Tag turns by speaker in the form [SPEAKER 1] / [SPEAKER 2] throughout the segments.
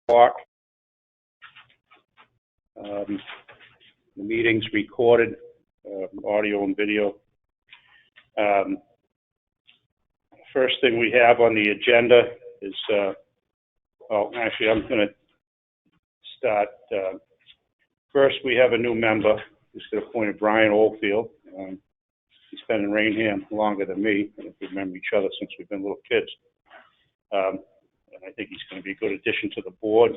[SPEAKER 1] o'clock. The meeting's recorded, audio and video. First thing we have on the agenda is, well, actually, I'm going to start. First, we have a new member. Just got appointed Brian Oldfield. He's been in Raynham longer than me, and we remember each other since we've been little kids. And I think he's going to be a good addition to the board.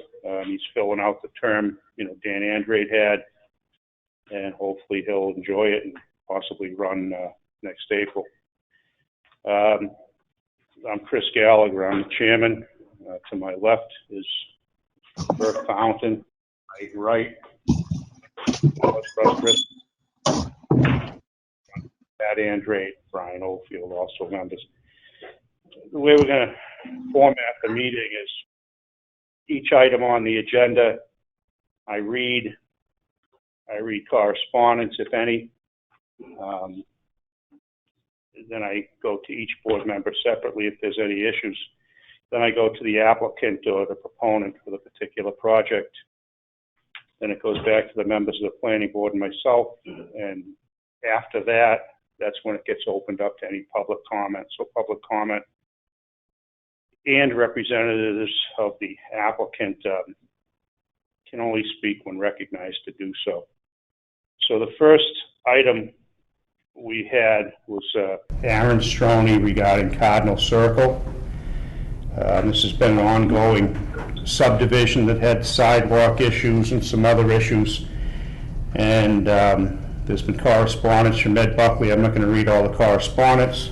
[SPEAKER 1] He's filling out the term, Dan Andrade had, and hopefully he'll enjoy it and possibly run next April. I'm Chris Gallagher. I'm the chairman. To my left is Bert Fountain. Right. Chris. Pat Andrade, Brian Oldfield, also members. The way we're going to format the meeting is each item on the agenda, I read correspondence, if any. Then I go to each board member separately if there's any issues. Then I go to the applicant or the proponent for the particular project. Then it goes back to the members of the planning board and myself. And after that, that's when it gets opened up to any public comment. So public comment and representatives of the applicant can only speak when recognized to do so. So the first item we had was Aaron Stroney regarding Cardinal Circle. This has been an ongoing subdivision that had sidewalk issues and some other issues. And there's been correspondence from Ed Buckley. I'm not going to read all the correspondence.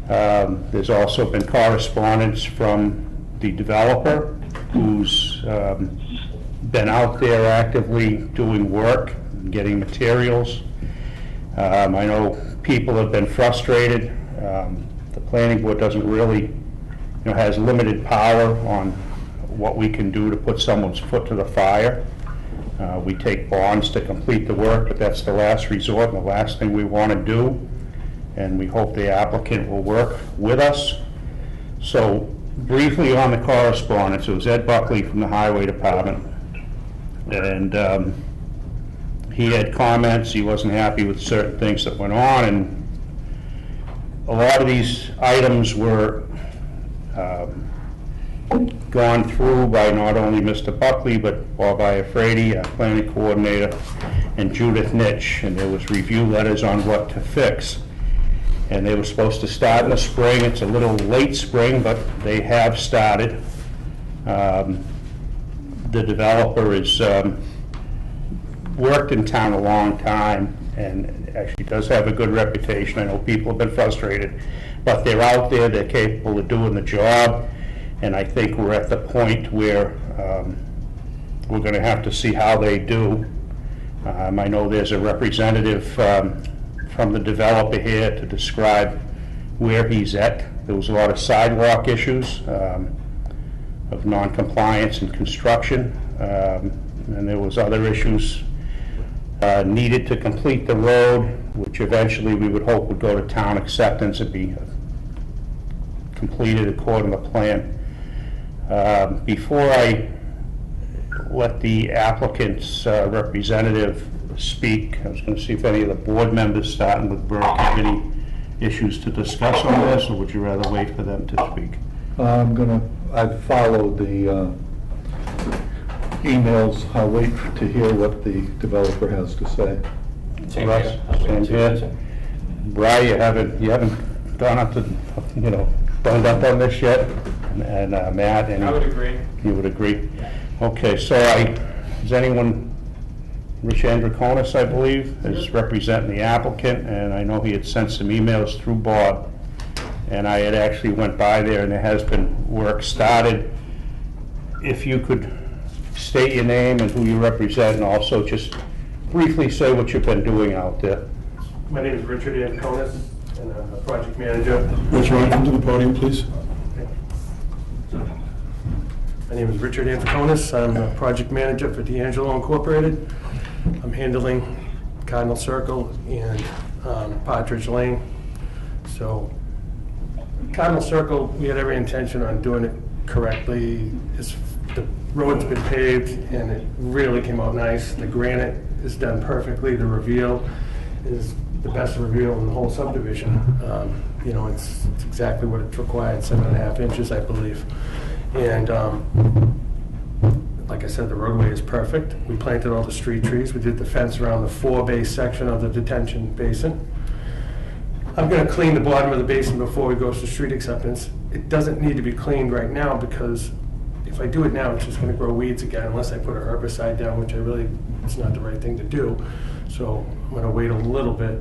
[SPEAKER 1] There's also been correspondence from the developer who's been out there actively doing work, getting materials. I know people have been frustrated. The planning board doesn't really, has limited power on what we can do to put someone's foot to the fire. We take bonds to complete the work, but that's the last resort and the last thing we want to do. And we hope the applicant will work with us. So briefly on the correspondence, it was Ed Buckley from the Highway Department. And he had comments. He wasn't happy with certain things that went on. And a lot of these items were gone through by not only Mr. Buckley, but Bob Iafredi, our planning coordinator, and Judith Nitch. And there was review letters on what to fix. And they were supposed to start in the spring. It's a little late spring, but they have started. The developer has worked in town a long time and actually does have a good reputation. I know people have been frustrated, but they're out there, they're capable of doing the job, and I think we're at the point where we're going to have to see how they do. I know there's a representative from the developer here to describe where he's at. There was a lot of sidewalk issues of non-compliance and construction, and there was other issues needed to complete the road, which eventually we would hope would go to town acceptance and be completed according to plan. Before I let the applicant's representative speak, I was going to see if any of the board members, starting with Burke, have any issues to discuss on this, or would you rather wait for them to speak?
[SPEAKER 2] I've followed the emails. I'll wait to hear what the developer has to say.
[SPEAKER 1] Same here. Brian, you haven't gone up to, boned up on this yet? And Matt?
[SPEAKER 3] I would agree.
[SPEAKER 1] You would agree? Yeah. Okay, so is anyone, Rich Androkonis, I believe, is representing the applicant, and I know he had sent some emails through Bob, and I had actually went by there, and there has been work started. If you could state your name and who you represent, and also just briefly say what you've been doing out there.
[SPEAKER 3] My name is Richard Androkonis, and I'm a project manager.
[SPEAKER 2] Richard, come to the podium, please.
[SPEAKER 3] My name is Richard Androkonis. I'm a project manager for D'Angelo Incorporated. I'm handling Cardinal Circle and Partridge Lane. So Cardinal Circle, we had every intention on doing it correctly. The road's been paved, and it really came out nice. The granite is done perfectly. The reveal is the best reveal in the whole subdivision. You know, it's exactly what it's required, 7.5 inches, I believe. And like I said, the roadway is perfect. We planted all the street trees. We did the fence around the 4-bay section of the detention basin. I'm going to clean the bottom of the basin before we go to street acceptance. It doesn't need to be cleaned right now because if I do it now, it's just going to grow weeds again unless I put a herbicide down, which it's not the right thing to do. So I'm going to wait a little bit.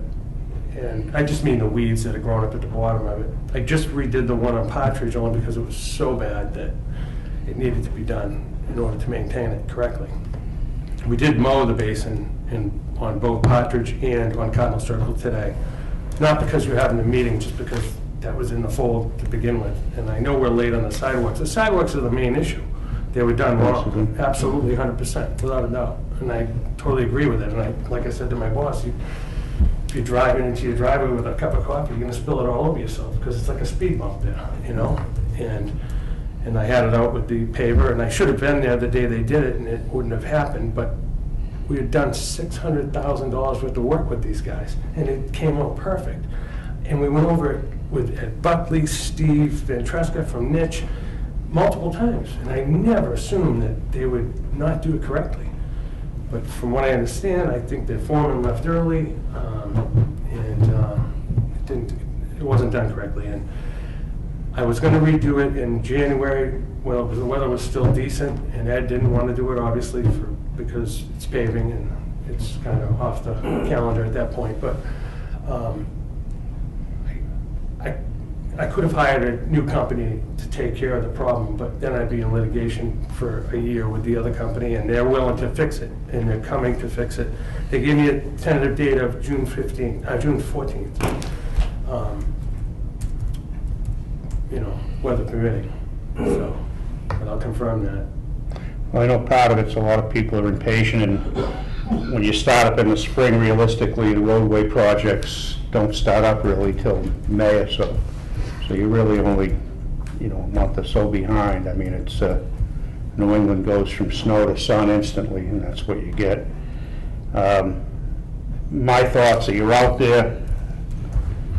[SPEAKER 3] And I just mean the weeds that are growing up at the bottom of it. I just redid the one on Partridge only because it was so bad that it needed to be done in order to maintain it correctly. We did mow the basin on both Partridge and on Cardinal Circle today. Not because you're having a meeting, just because that was in the fold to begin with. And I know we're late on the sidewalks. The sidewalks are the main issue. They were done wrong, absolutely 100%, without a doubt. And I totally agree with it. And like I said to my boss, if you're driving into your driveway with a cup of coffee, you're going to spill it all over yourself because it's like a speed bump there, you know? And I had it out with the paver, and I should have been there the day they did it, and it wouldn't have happened. But we had done $600,000 worth of work with these guys, and it came out perfect. And we went over it with Ed Buckley, Steve Ventresca from Niche multiple times, and I never assumed that they would not do it correctly. But from what I understand, I think the foreman left early, and it wasn't done correctly. And I was going to redo it in January. Well, the weather was still decent, and Ed didn't want to do it, obviously, because it's paving and it's kind of off the calendar at that point. But I could have hired a new company to take care of the problem, but then I'd be in litigation for a year with the other company, and they're willing to fix it, and they're coming to fix it. They gave me a tentative date of June 14th. You know, weather permitting. So, but I'll confirm that.
[SPEAKER 4] Well, I know part of it's a lot of people are impatient, and when you start up in the spring, realistically, the roadway projects don't start up really till May or so. So you really only, you know, a month or so behind. I mean, it's New England goes from snow to sun instantly, and that's what you get. My thoughts are you're out there.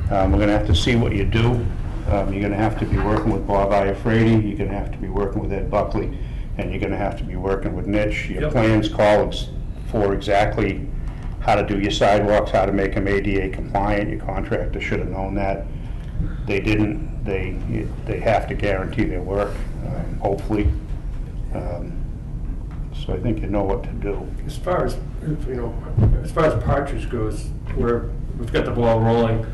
[SPEAKER 4] We're going to have to see what you do. You're going to have to be working with Bob Iafredi. You're going to have to be working with Ed Buckley, and you're going to have to be working with Niche. Your plans call for exactly how to do your sidewalks, how to make them ADA compliant. Your contractor should have known that. They didn't. They have to guarantee their work, hopefully. So I think you know what to do.
[SPEAKER 3] As far as Partridge goes, we've got the ball rolling.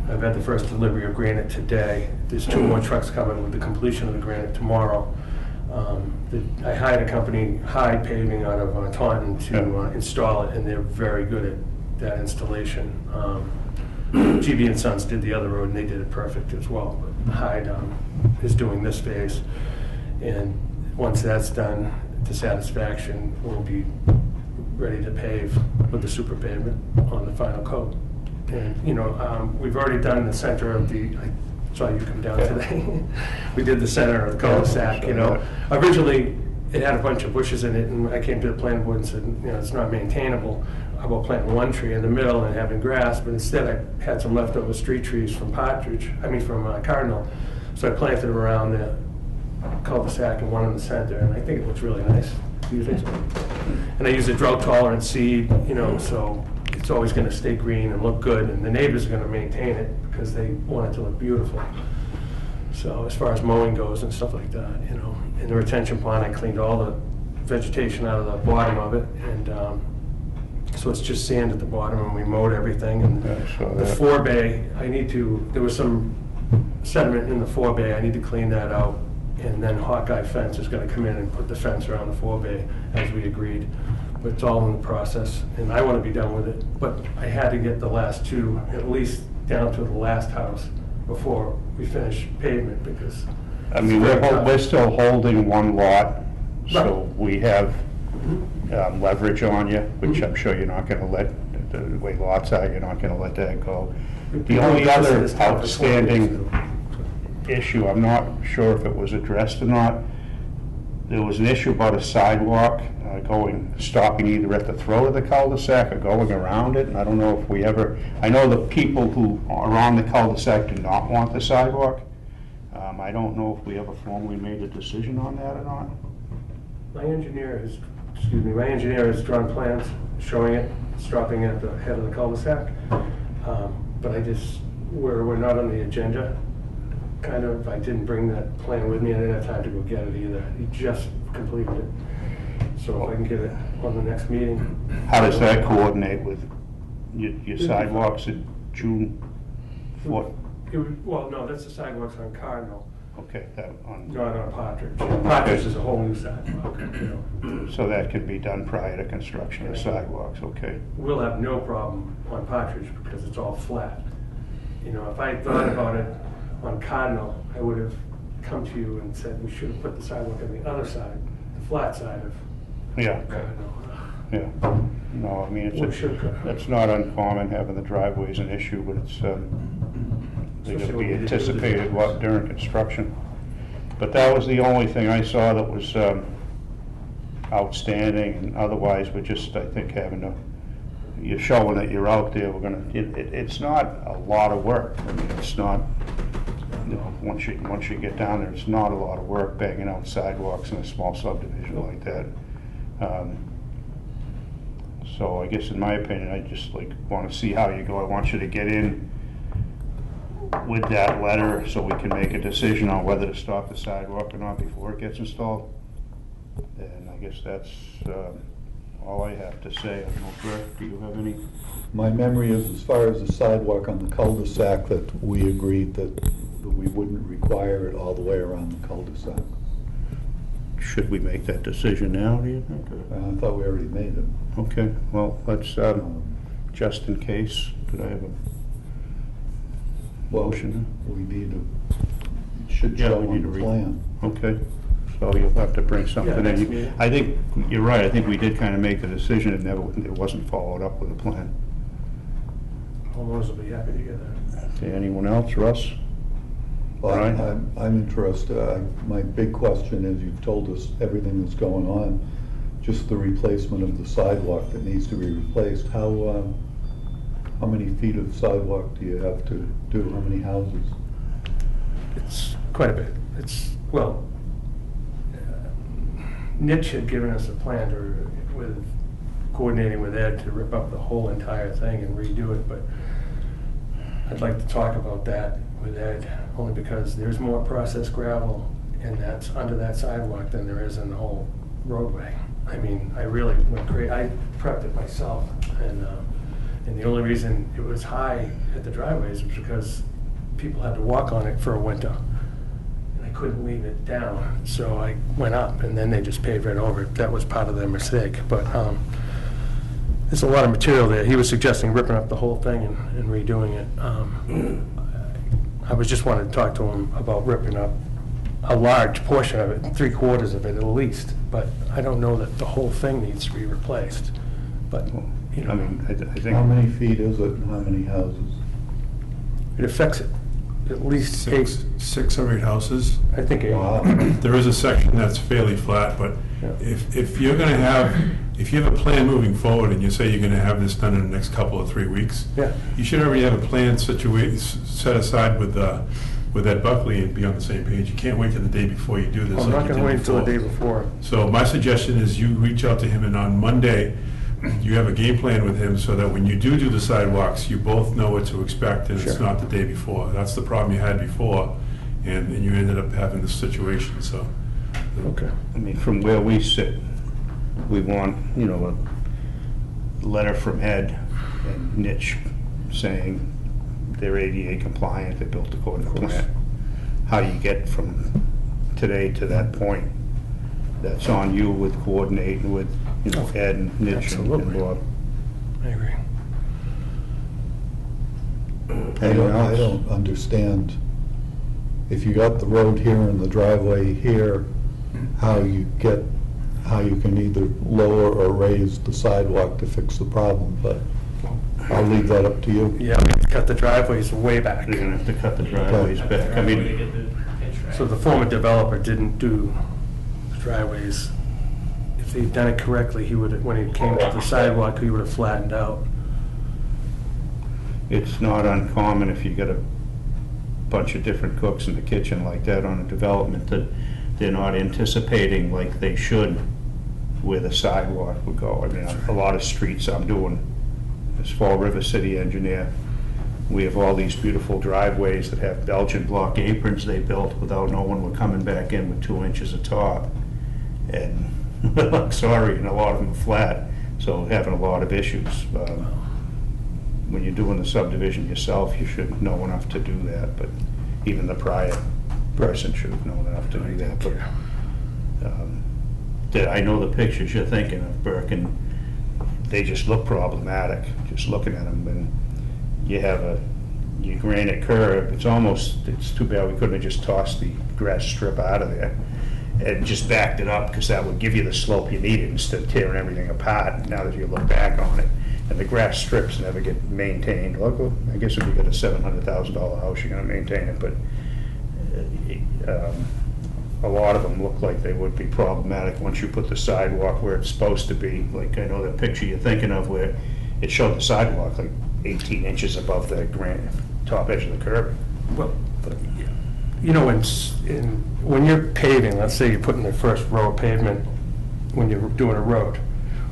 [SPEAKER 3] I've had the first delivery of granite today. There's 2 more trucks coming with the completion of the granite tomorrow. I hired a company, Hyde Paving, out of Taunton to install it, and they're very good at that installation. GB and Sons did the other road, and they did it perfect as well. But Hyde is doing this phase, and once that's done to satisfaction, we'll be ready to pave with the super pavement on the final coat. And, you know, we've already done the center of I saw you come down today. We did the center of the cul-de-sac, you know. Originally, it had a bunch of bushes in it, and I came to the planning board and said, you know, it's not maintainable. How about planting one tree in the middle and having grass? But instead, I had some leftover street trees from Cardinal. So I planted them around the cul-de-sac and one in the center, and I think it looks really nice. And I use a drought-tolerant seed, you know, so it's always going to stay green and look good, and the neighbors are going to maintain it because they want it to look beautiful. So as far as mowing goes and stuff like that, you know, in the retention pond, I cleaned all the vegetation out of the bottom of it, and so it's just sand at the bottom, and we mowed everything. And the 4-bay, there was some sediment in the 4-bay, I need to clean that out, and then Hawkeye Fence is going to come in and put the fence around the 4-bay as we agreed. But it's all in the process, and I want to be done with it. But I had to get the last 2, at least down to the last house, before we finish pavement, because
[SPEAKER 4] I mean, we're still holding one lot, so we have leverage on you, which I'm sure you're not going to let, the way lots are, you're not going to let that go. The only other outstanding issue, I'm not sure if it was addressed or not, there was an issue about a sidewalk stopping either at the throat of the cul-de-sac or going around it, and I don't know if we ever, I know the people who are on the cul-de-sac do not want the sidewalk. I don't know if we ever formally made a decision on that or not.
[SPEAKER 3] My engineer has drawn plans showing it, stopping at the head of the cul-de-sac. But we're not on the agenda, kind of. I didn't bring that plan with me. I didn't have time to go get it either. He just completed it. So if I can get it on the next meeting.
[SPEAKER 4] How does that coordinate with your sidewalks in June 4th?
[SPEAKER 3] Well, no, that's the sidewalks on Cardinal,
[SPEAKER 4] Okay, that on.
[SPEAKER 3] not on Partridge. Partridge is a whole new sidewalk, you know.
[SPEAKER 4] So that can be done prior to construction of sidewalks, okay?
[SPEAKER 3] We'll have no problem on Partridge because it's all flat. You know, if I thought about it on Cardinal, I would have come to you and said we should have put the sidewalk on the other side, the flat side of
[SPEAKER 4] Yeah,
[SPEAKER 3] Cardinal.
[SPEAKER 4] yeah. No, I mean, it's not uncommon having the driveways an issue, but it's, they gotta be anticipated during construction. But that was the only thing I saw that was outstanding, and otherwise we're just, I think, you're showing that you're out there. It's not a lot of work. I mean, it's not, you know, once you get down there, it's not a lot of work banging out sidewalks in a small subdivision like that. So I guess in my opinion, I just want to see how you go. I want you to get in with that letter so we can make a decision on whether to stop the sidewalk or not before it gets installed. And I guess that's all I have to say. I don't know, Greg, do you have any?
[SPEAKER 2] My memory is, as far as the sidewalk on the cul-de-sac, that we agreed that we wouldn't require it all the way around the cul-de-sac.
[SPEAKER 4] Should we make that decision now, do you think?
[SPEAKER 2] I thought we already made it.
[SPEAKER 4] Okay, well, let's, just in case, could I have a motion?
[SPEAKER 2] We need it should
[SPEAKER 4] Yeah,
[SPEAKER 2] show
[SPEAKER 4] we need
[SPEAKER 2] on
[SPEAKER 4] to
[SPEAKER 2] the plan.
[SPEAKER 4] Okay, so you'll have to bring something
[SPEAKER 3] Yeah, next
[SPEAKER 4] in.
[SPEAKER 3] meeting.
[SPEAKER 4] I think, you're right, I think we did kind of make the decision, it wasn't followed up with a plan.
[SPEAKER 3] Homeowners will be happy to hear that.
[SPEAKER 4] Okay, anyone else, Russ?
[SPEAKER 2] Well,
[SPEAKER 4] Brian?
[SPEAKER 2] I'm interested. My big question is, you've told us everything that's going on, just the replacement of the sidewalk that needs to be replaced. How many feet of sidewalk do you have to do? How many houses?
[SPEAKER 3] It's quite a bit. Well, Nitch had given us a plan with coordinating with Ed to rip up the whole entire thing and redo it, but I'd like to talk about that with Ed, only because there's more processed gravel and that's under that sidewalk than there is in the whole roadway. I mean, I really went crazy. I prepped it myself, and the only reason it was high at the driveways was because people had to walk on it for a winter, and I couldn't leave it down, so I went up, and then they just paved right over it. That was part of their mistake, but there's a lot of material there. He was suggesting ripping up the whole thing and redoing it. I was just wanting to talk to him about ripping up a large portion of it, 3/4 of it at least, but I don't know that the whole thing needs to be replaced. But, you know,
[SPEAKER 4] I mean, I think.
[SPEAKER 2] How many feet is it and how many houses?
[SPEAKER 3] it affects it, at least eight,
[SPEAKER 5] 6 or 8 houses.
[SPEAKER 3] I think eight.
[SPEAKER 2] Wow.
[SPEAKER 5] There is a section that's fairly flat, but
[SPEAKER 3] Yeah.
[SPEAKER 5] if you have a plan moving forward and you say you're gonna have this done in the next couple of 3 weeks,
[SPEAKER 3] Yeah.
[SPEAKER 5] you should already have a plan set aside with Ed Buckley and be on the same page. You can't wait till the day before you do this.
[SPEAKER 3] I'm
[SPEAKER 5] like
[SPEAKER 3] not
[SPEAKER 5] you
[SPEAKER 3] gonna
[SPEAKER 5] did
[SPEAKER 3] wait until the day
[SPEAKER 5] before.
[SPEAKER 3] before.
[SPEAKER 5] So my suggestion is you reach out to him, and on Monday, you have a game plan with him so that when you do the sidewalks, you both know what to expect, and it's
[SPEAKER 3] Sure.
[SPEAKER 5] not the day before. That's the problem you had before, and you ended up having this situation, so.
[SPEAKER 3] Okay.
[SPEAKER 4] I mean, from where we sit, we want, you know, a letter from Ed and Nitch saying they're ADA compliant, they built according to plan. How do you get from today to that point? That's on you with coordinating with, you know, Ed and Nitch and
[SPEAKER 3] Absolutely.
[SPEAKER 4] Bob.
[SPEAKER 3] I agree.
[SPEAKER 4] Anyone
[SPEAKER 2] I
[SPEAKER 4] else?
[SPEAKER 2] don't understand, if you got the road here and the driveway here, how you can either lower or raise the sidewalk to fix the problem, but I'll leave that up to you.
[SPEAKER 3] Yeah, we have to cut the driveways way back.
[SPEAKER 4] They're gonna have to cut the driveways back. I mean,
[SPEAKER 3] So the former developer didn't do driveways, if they'd done it correctly, he would, when he came to the sidewalk, he would have flattened out.
[SPEAKER 4] It's not uncommon if you got a bunch of different cooks in the kitchen like that on a development that they're not anticipating like they should where the sidewalk would go. I mean, a lot of streets I'm doing as Fall River City engineer, we have all these beautiful driveways that have Belgian block aprons they built without knowing we're coming back in with 2 inches of top. And I'm sorry, and a lot of them are flat, so having a lot of issues. When you're doing the subdivision yourself, you should know enough to do that, but even the prior person should have known enough to do that. But I know the pictures you're thinking of, Burke, and they just look problematic, just looking at them. And you have your granite curb, it's too bad we couldn't have just tossed the grass strip out of there and just backed it up, because that would give you the slope you needed instead of tearing everything apart now that you look back on it. And the grass strips never get maintained. Well, I guess if you got a $700,000 house, you're gonna maintain it, but a lot of them look like they would be problematic once you put the sidewalk where it's supposed to be. Like, I know the picture you're thinking of where it showed the sidewalk like 18 inches above the top edge of the curb.
[SPEAKER 3] Well, you know, when you're paving, let's say you're putting the first row of pavement when you're doing a road,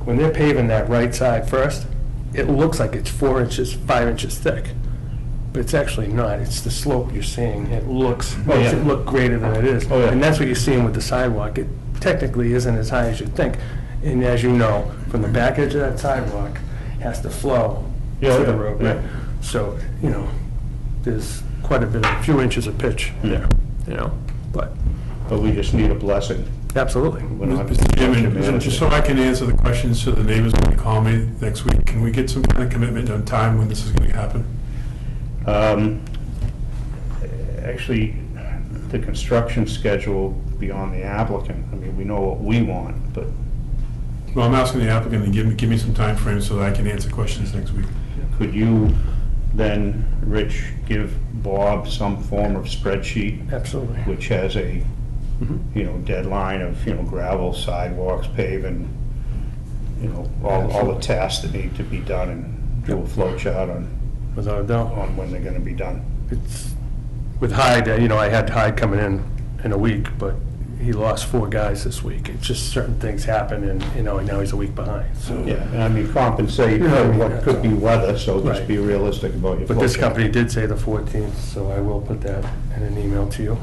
[SPEAKER 3] when they're paving that right side first, it looks like it's 4 inches, 5 inches thick, but it's actually not. It's the slope you're seeing. It makes it look greater than it is.
[SPEAKER 4] Oh, yeah.
[SPEAKER 3] And that's what you're seeing with the sidewalk. It technically isn't as high as you think. And as you know, from the back edge of that sidewalk, it has to flow to the road.
[SPEAKER 4] Yeah.
[SPEAKER 3] So, you know, there's quite a few inches of pitch there, you know, but
[SPEAKER 4] we just need a blessing.
[SPEAKER 3] absolutely.
[SPEAKER 5] Mr. Chairman, just so I can answer the questions to the neighbors when they call me next week, can we get some kind of commitment on time when this is going to happen?
[SPEAKER 4] Actually, the construction schedule beyond the applicant. I mean, we know what we want, but
[SPEAKER 5] Well, I'm asking the applicant to give me some time frame so that I can answer questions next week.
[SPEAKER 4] could you then, Rich, give Bob some form of spreadsheet
[SPEAKER 3] Absolutely.
[SPEAKER 4] which has a, deadline of, gravel, sidewalks, paving, all the tasks that need to be done, and do a flow chart on
[SPEAKER 3] Without a doubt.
[SPEAKER 4] when they're gonna be done?
[SPEAKER 3] It's, with Hyde, I had Hyde coming in a week, but he lost 4 guys this week. It's just certain things happen, and, now he's a week behind, so.
[SPEAKER 4] Yeah, and I mean, compensate for what could be weather, so just
[SPEAKER 3] Right.
[SPEAKER 4] be realistic about your flow
[SPEAKER 3] But this
[SPEAKER 4] chart.
[SPEAKER 3] company did say the 14th, so I will put that in an email to you,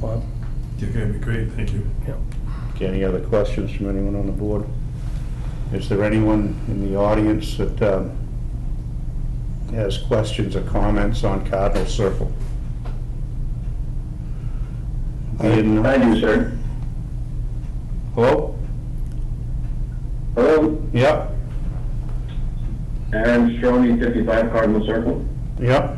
[SPEAKER 3] Bob.
[SPEAKER 5] Okay, that'd be great, thank you.
[SPEAKER 3] Yeah.
[SPEAKER 4] Okay, any other questions from anyone on the board? Is there anyone in the audience that has questions or comments on Cardinal Circle?
[SPEAKER 2] I
[SPEAKER 6] do, sir.
[SPEAKER 4] Hello?
[SPEAKER 6] Hello,
[SPEAKER 4] Yep,
[SPEAKER 6] Aaron Stroni, 55 Cardinal Circle.
[SPEAKER 4] yep.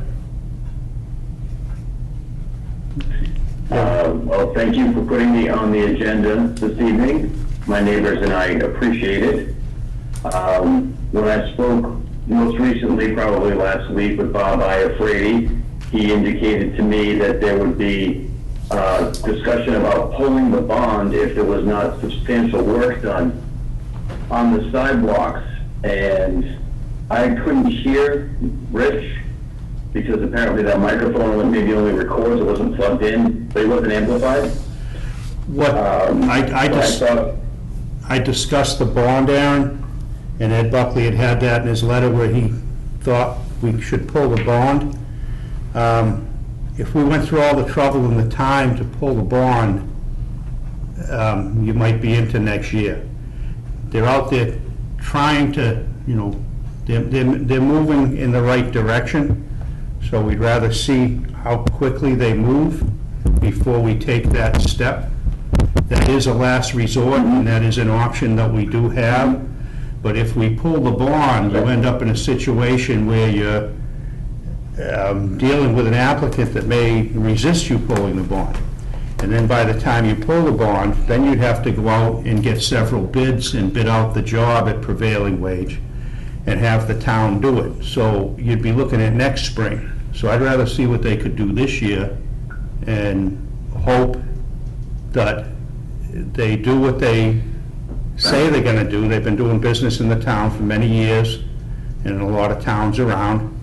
[SPEAKER 6] Well, thank you for putting me on the agenda this evening. My neighbors and I appreciate it. When I spoke most recently, probably last week, with Bob Iafredi, he indicated to me that there would be discussion about pulling the bond if there was not substantial work done on the sidewalks. And I couldn't hear Rich, because apparently that microphone maybe only records, it wasn't plugged in, but it wasn't amplified.
[SPEAKER 4] What, I discussed the bond, Aaron, and Ed Buckley had that in his letter where he thought we should pull the bond. If we went through all the trouble and the time to pull the bond, you might be into next year. They're out there trying to, they're moving in the right direction, so we'd rather see how quickly they move before we take that step. That is a last resort, and that is an option that we do have. But if we pull the bond, you end up in a situation where you're dealing with an applicant that may resist you pulling the bond. And then by the time you pull the bond, then you'd have to go out and get several bids and bid out the job at prevailing wage and have the town do it. So you'd be looking at next spring. So I'd rather see what they could do this year and hope that they do what they say they're gonna do. They've been doing business in the town for many years, and in a lot of towns around,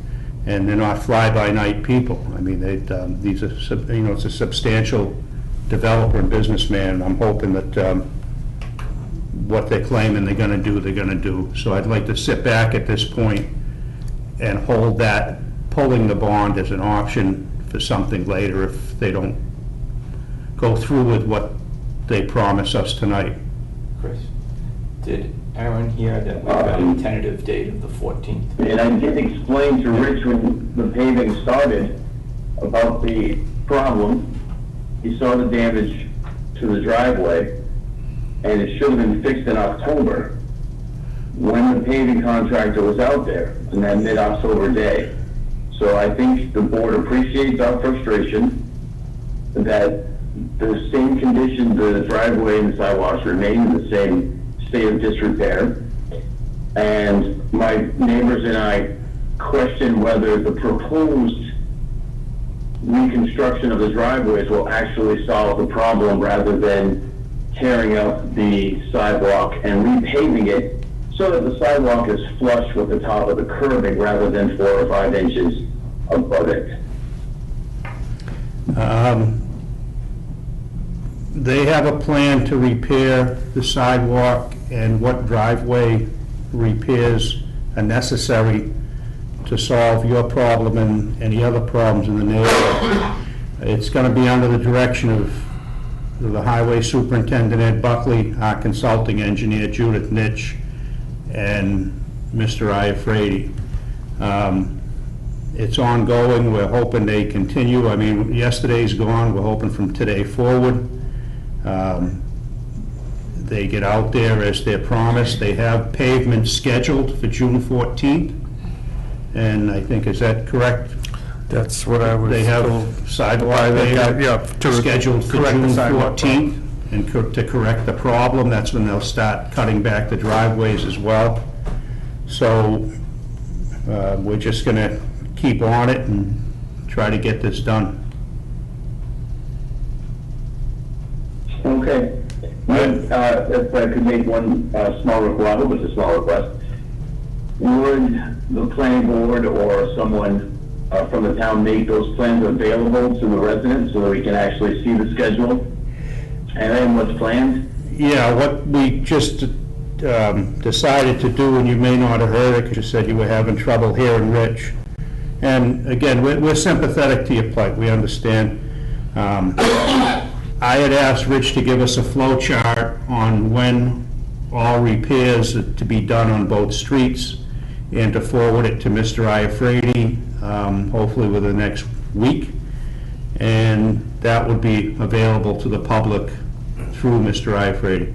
[SPEAKER 4] and they're not fly-by-night people. I mean, these are, it's a substantial developer and businessman. I'm hoping that what they're claiming they're gonna do, they're gonna do. So I'd like to sit back at this point and hold that, pulling the bond as an option for something later if they don't go through with what they promise us tonight.
[SPEAKER 7] Chris, did Aaron hear that we've got a tentative date of the 14th?
[SPEAKER 6] And I did explain to Rich when the paving started about the problem. He saw the damage to the driveway, and it should have been fixed in October when the paving contractor was out there on that mid-October day. So I think the board appreciates our frustration that the same condition, the driveway and the sidewalks remain in the same state of disrepair. And my neighbors and I question whether the proposed reconstruction of the driveways will actually solve the problem rather than tearing up the sidewalk and repaving it so that the sidewalk is flush with the top of the curbing rather than 4 or 5 inches above it.
[SPEAKER 4] They have a plan to repair the sidewalk and what driveway repairs are necessary to solve your problem and any other problems in the neighborhood. It's going to be under the direction of the Highway Superintendent Ed Buckley, our consulting engineer Judith Nitch, and Mr. Iafredi. It's ongoing. We're hoping they continue. I mean, yesterday's gone. We're hoping from today forward they get out there as they're promised. They have pavement scheduled for June 14th. And I think, is that correct?
[SPEAKER 3] That's what I was
[SPEAKER 4] They have
[SPEAKER 3] told.
[SPEAKER 4] sidewalk scheduled for
[SPEAKER 3] correct
[SPEAKER 4] June
[SPEAKER 3] the sidewalk
[SPEAKER 4] 14th, and to correct the problem. That's when they'll start cutting back the driveways as well. So we're just going to keep on it and try to get this done.
[SPEAKER 6] Okay. If I could make one small request, I hope it's a small request. Would the planning board or someone from the town make those plans available to the residents so that we can actually see the schedule and then what's planned?
[SPEAKER 4] Yeah, what we just decided to do, and you may not have heard it because you said you were having trouble hearing Rich. And again, we're sympathetic to your plight. We understand. I had asked Rich to give us a flow chart on when all repairs are to be done on both streets and to forward it to Mr. Iafredi, hopefully within the next week. And that would be available to the public through Mr. Iafredi.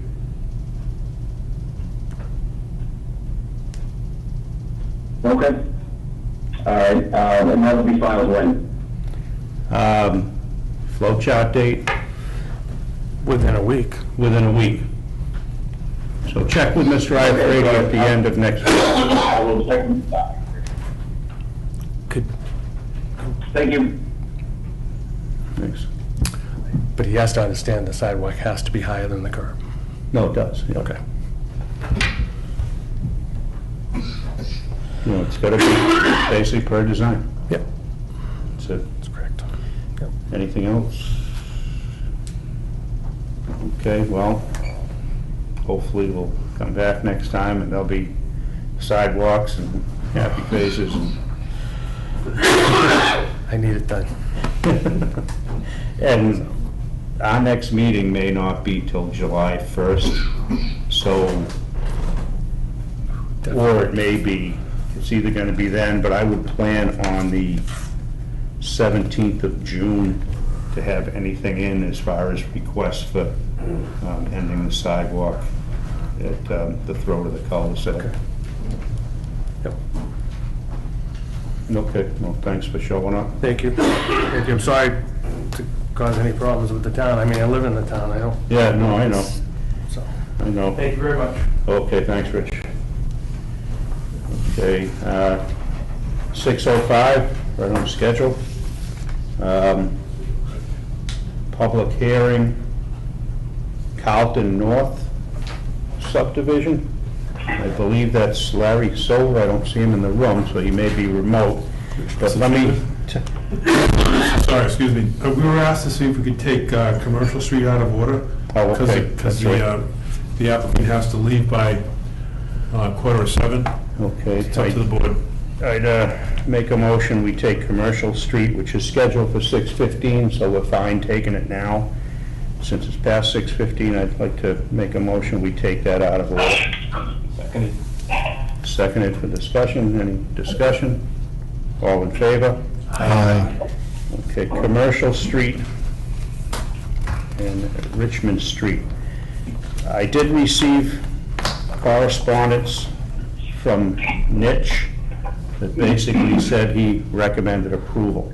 [SPEAKER 6] Okay. All right. And that will be filed when?
[SPEAKER 4] Flow chart date?
[SPEAKER 3] Within a week.
[SPEAKER 4] Within a week. So check with Mr. Iafredi at the end of next week.
[SPEAKER 6] I will check.
[SPEAKER 3] Could,
[SPEAKER 6] Thank you.
[SPEAKER 4] Thanks.
[SPEAKER 3] but he has to understand the sidewalk has to be higher than the curb.
[SPEAKER 4] No, it does. Yeah.
[SPEAKER 3] Okay.
[SPEAKER 4] No, it's got to be basically per design.
[SPEAKER 3] Yep,
[SPEAKER 4] That's it.
[SPEAKER 3] that's correct. Yep.
[SPEAKER 4] Anything else? Okay, well, hopefully we'll come back next time and there'll be sidewalks and happy faces.
[SPEAKER 3] I need it done.
[SPEAKER 4] And our next meeting may not be till July 1st, so, or it may be, it's either going to be then, but I would plan on the 17th of June to have anything in as far as requests for ending the sidewalk at the throat of the cul-de-sac.
[SPEAKER 3] Okay. Yep.
[SPEAKER 4] Okay, well, thanks for showing up.
[SPEAKER 3] Thank you. Thank you. I'm sorry to cause any problems with the town. I mean, I live in the town, I know.
[SPEAKER 4] Yeah, no, I know,
[SPEAKER 3] So,
[SPEAKER 4] I know.
[SPEAKER 3] thank you very much.
[SPEAKER 4] Okay, thanks, Rich. Okay, 6:05, right on schedule. Public hearing, Carlton North Subdivision. I believe that's Larry Silver. I don't see him in the room, so he may be remote. But let me...
[SPEAKER 5] Sorry, excuse me. We were asked to see if we could take Commercial Street out of order.
[SPEAKER 4] Oh, okay.
[SPEAKER 5] Because
[SPEAKER 4] That's right.
[SPEAKER 5] the applicant has to leave by 6:45.
[SPEAKER 4] Okay.
[SPEAKER 5] It's up to the board.
[SPEAKER 4] I'd make a motion, we take Commercial Street, which is scheduled for 6:15, so we're fine taking it now. Since it's past 6:15, I'd like to make a motion, we take that out of order.
[SPEAKER 7] Seconded.
[SPEAKER 4] Seconded for discussion. Any discussion? All in favor?
[SPEAKER 2] Aye.
[SPEAKER 4] Okay, Commercial Street and Richmond Street. I did receive correspondence from Nitch that basically said he recommended approval.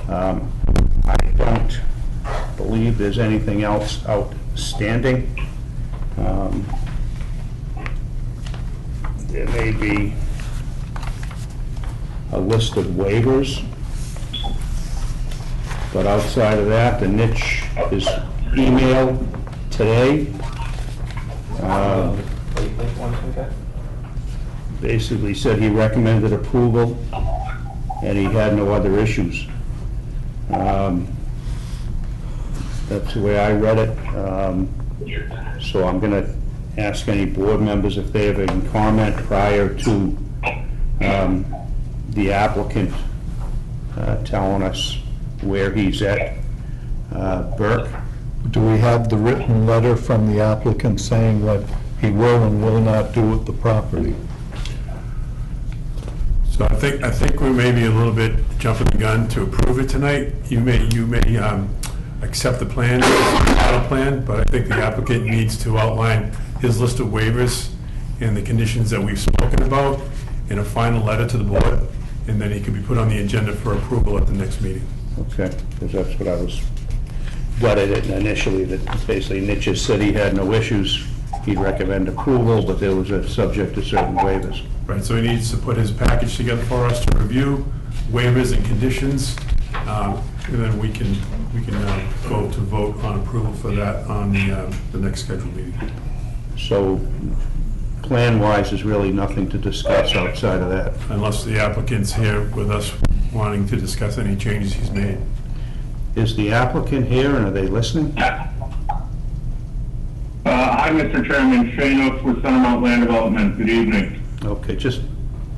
[SPEAKER 4] I don't believe there's anything else outstanding. There may be a list of waivers, but outside of that, the niche is emailed today. Basically said he recommended approval and he had no other issues. That's the way I read it. So I'm going to ask any board members if they have any comment prior to the applicant telling us where he's at. Burke?
[SPEAKER 2] Do we have the written letter from the applicant saying what he will and will not do with the property?
[SPEAKER 5] So I think we may be a little bit jumping the gun to approve it tonight. You may accept the plan, the final plan, but I think the applicant needs to outline his list of waivers and the conditions that we've spoken about in a final letter to the board, and then he can be put on the agenda for approval at the next meeting.
[SPEAKER 4] Okay, because that's what I was gutted it initially, that basically Nitch said he had no issues. He'd recommend approval, but there was a subject to certain waivers.
[SPEAKER 5] Right, so he needs to put his package together for us to review, waivers and conditions, and then we can go to vote on approval for that on the next scheduled meeting.
[SPEAKER 4] So, plan-wise, there's really nothing to discuss outside of that.
[SPEAKER 5] Unless the applicant's here with us wanting to discuss any changes he's made.
[SPEAKER 4] Is the applicant here and are they listening?
[SPEAKER 6] Hi, Mr. Chairman, Shane Oaks with Centermount Land Development. Good evening.
[SPEAKER 4] Okay, just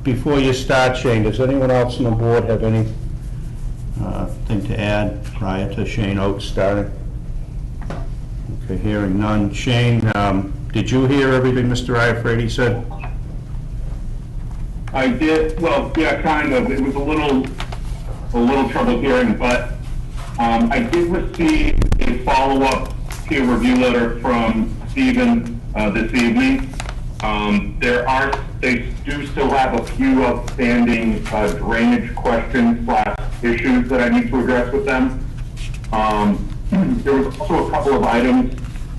[SPEAKER 4] before you start, Shane, does anyone else on the board have any thing to add prior to Shane Oates starting? Okay, hearing none. Shane, did you hear everything Mr. Iafredi said?
[SPEAKER 6] I did, well, yeah, kind of. It was a little trouble hearing, but I did receive a follow-up peer review letter from Stephen this evening. They do still have a few outstanding drainage questions / issues that I need to address with them. There was also a couple of items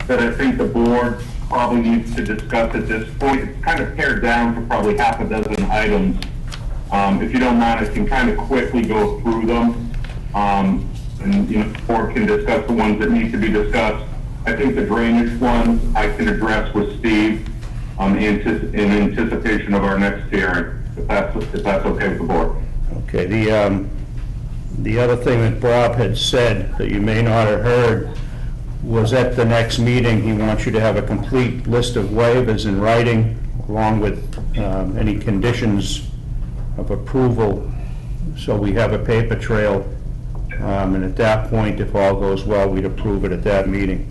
[SPEAKER 6] that I think the board probably needs to discuss at this point. It's kind of pared down to probably half a dozen items. If you don't mind, I can kind of quickly go through them. And the board can discuss the ones that need to be discussed. I think the drainage ones I can address with Steve in anticipation of our next hearing, if that's okay with the board.
[SPEAKER 4] Okay, the other thing that Bob had said that you may not have heard was at the next meeting, he wants you to have a complete list of waivers in writing, along with any conditions of approval, so we have a paper trail. And at that point, if all goes well, we'd approve it at that meeting.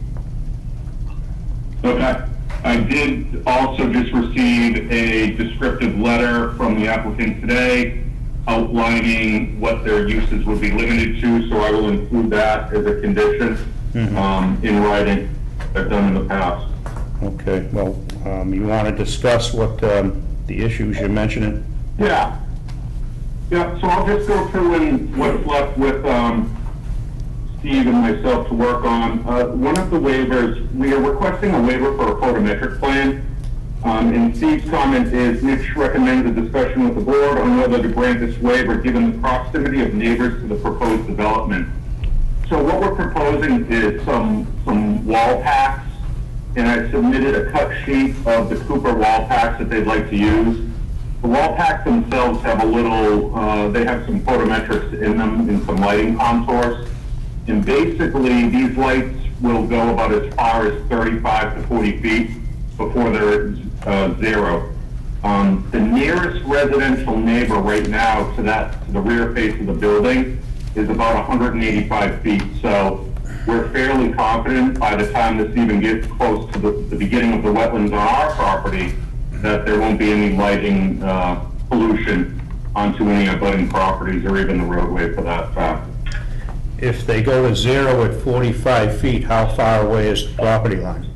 [SPEAKER 6] Okay. I did also just receive a descriptive letter from the applicant today outlining what their uses would be limited to, so I will include that as a condition in writing. I've done in the past.
[SPEAKER 4] Okay, well, you want to discuss what the issues you're mentioning?
[SPEAKER 6] Yeah. Yeah, so I'll just go through and what's left with Steve and myself to work on. One of the waivers, we are requesting a waiver for a photometric plan. And Steve's comment is Mitch recommends a discussion with the board on whether to grant this waiver given the proximity of neighbors to the proposed development. So what we're proposing is some wall packs and I submitted a cut sheet of the Cooper wall packs that they'd like to use. The wall packs themselves have a little, they have some photometrics in them and some lighting contours. And basically, these lights will go about as far as 35 to 40 feet before they're zero. The nearest residential neighbor right now to the rear face of the building is about 185 feet. So we're fairly confident by the time this even gets close to the beginning of the wetlands on our property that there won't be any lighting pollution onto any abutting properties or even the roadway for that fact.
[SPEAKER 4] If they go to zero at 45 feet, how far away is the property line?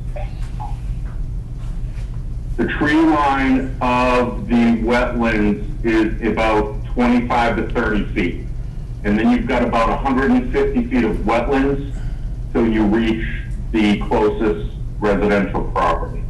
[SPEAKER 6] The tree line of the wetlands is about 25 to 30 feet. And then you've got about 150 feet of wetlands till you reach the closest residential property.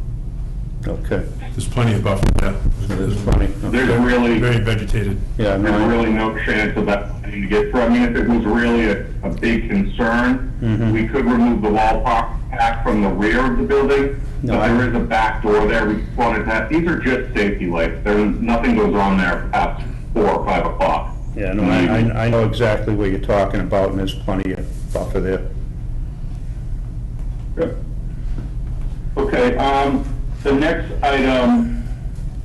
[SPEAKER 4] Okay.
[SPEAKER 5] There's plenty of buffer there.
[SPEAKER 4] There's plenty.
[SPEAKER 6] There's really,
[SPEAKER 5] Very vegetated.
[SPEAKER 4] Yeah,
[SPEAKER 6] there's
[SPEAKER 4] no,
[SPEAKER 6] really no chance of that having to get through. I mean, if it was really a big concern, we could remove the wall pack from the rear of the building.
[SPEAKER 4] No,
[SPEAKER 6] But there is a back door there. We just wanted that. These are just safety lights. Nothing goes on there past 4 or 5 o'clock.
[SPEAKER 4] yeah, no, I know exactly what you're talking about, and there's plenty of buffer there.
[SPEAKER 6] Good. Okay, the next item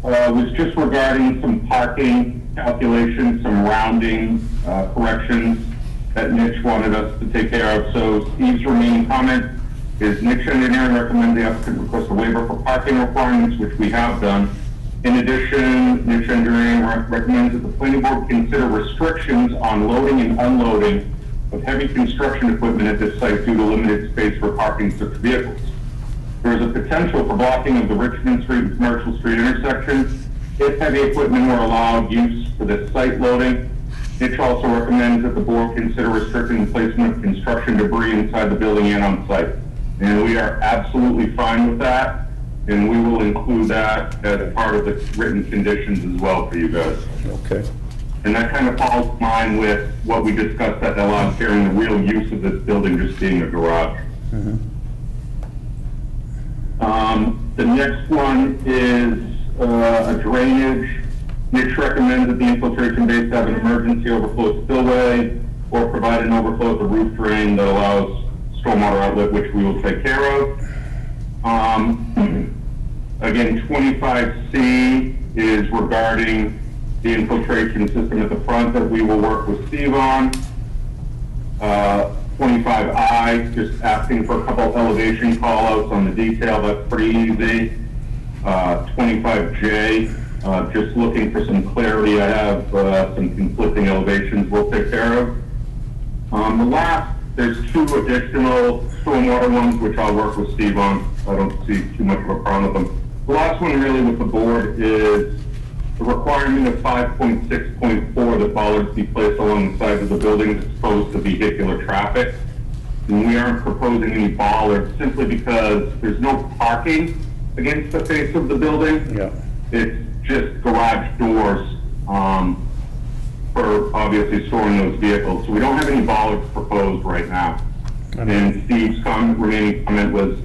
[SPEAKER 6] was just regarding some parking calculations, some rounding corrections that Mitch wanted us to take care of. So Steve's remaining comment is Mitch Engineering recommends the applicant request a waiver for parking requirements, which we have done. In addition, Mitch Engineering recommends that the planning board consider restrictions on loading and unloading of heavy construction equipment at this site due to limited space for parking such vehicles. There is a potential for blocking of the Richmond Street and Commercial Street intersections if heavy equipment were allowed use for this site loading. Mitch also recommends that the board consider restricting the placement of construction debris inside the building and on site. And we are absolutely fine with that, and we will include that as part of the written conditions as well for you guys.
[SPEAKER 4] Okay.
[SPEAKER 6] And that kind of falls in line with what we discussed at the last hearing, the real use of this building just being a garage. The next one is a drainage. Mitch recommends that the infiltration base have an emergency overflow spillway or provide an overflow at the roof drain that allows stormwater outlet, which we will take care of. Again, 25C is regarding the infiltration system at the front that we will work with Steve on. 25I, just asking for a couple elevation call-outs on the detail, that's pretty easy. 25J, just looking for some clarity. I have some conflicting elevations we'll take care of. The last, there's 2 additional stormwater ones, which I'll work with Steve on. I don't see too much of a problem with them. The last one really with the board is the requirement of 5.6.4 that bollards be placed along the sides of the buildings exposed to vehicular traffic. And we aren't proposing any bollards simply because there's no parking against the face of the building.
[SPEAKER 4] Yeah.
[SPEAKER 6] It's just garage doors for obviously storing those vehicles. So we don't have any bollards proposed right now. And Steve's remaining comment was,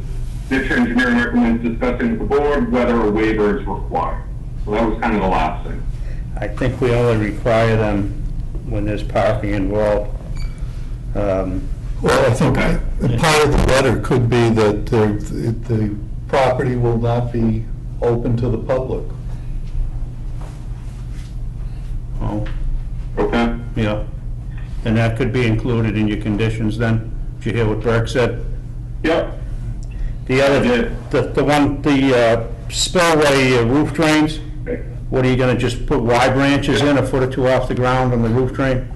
[SPEAKER 6] Mitch Engineering recommends discussing with the board whether a waiver is required. So that was kind of the last thing.
[SPEAKER 4] I think we only require them when there's parking involved.
[SPEAKER 2] Well, I think part of the letter could be that the property will not be open to the public.
[SPEAKER 4] Oh,
[SPEAKER 6] Okay?
[SPEAKER 4] yeah. And that could be included in your conditions then? Did you hear what Burke said?
[SPEAKER 6] Yep.
[SPEAKER 4] The other, the spillway roof drains, what are you gonna just put Y branches in, a foot or 2 off the ground on the roof drain?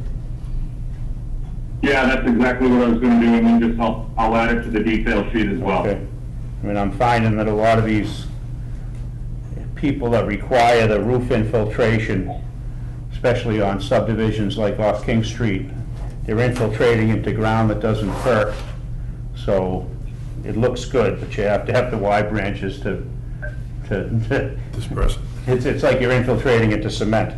[SPEAKER 6] Yeah, that's exactly what I was going to do, and then just I'll add it to the detail sheet as well.
[SPEAKER 4] Okay. I mean, I'm finding that a lot of these people that require the roof infiltration, especially on subdivisions like off King Street, they're infiltrating into ground that doesn't perk. So it looks good, but you have to have the Y branches to
[SPEAKER 5] Disperse it.
[SPEAKER 4] it's like you're infiltrating into cement.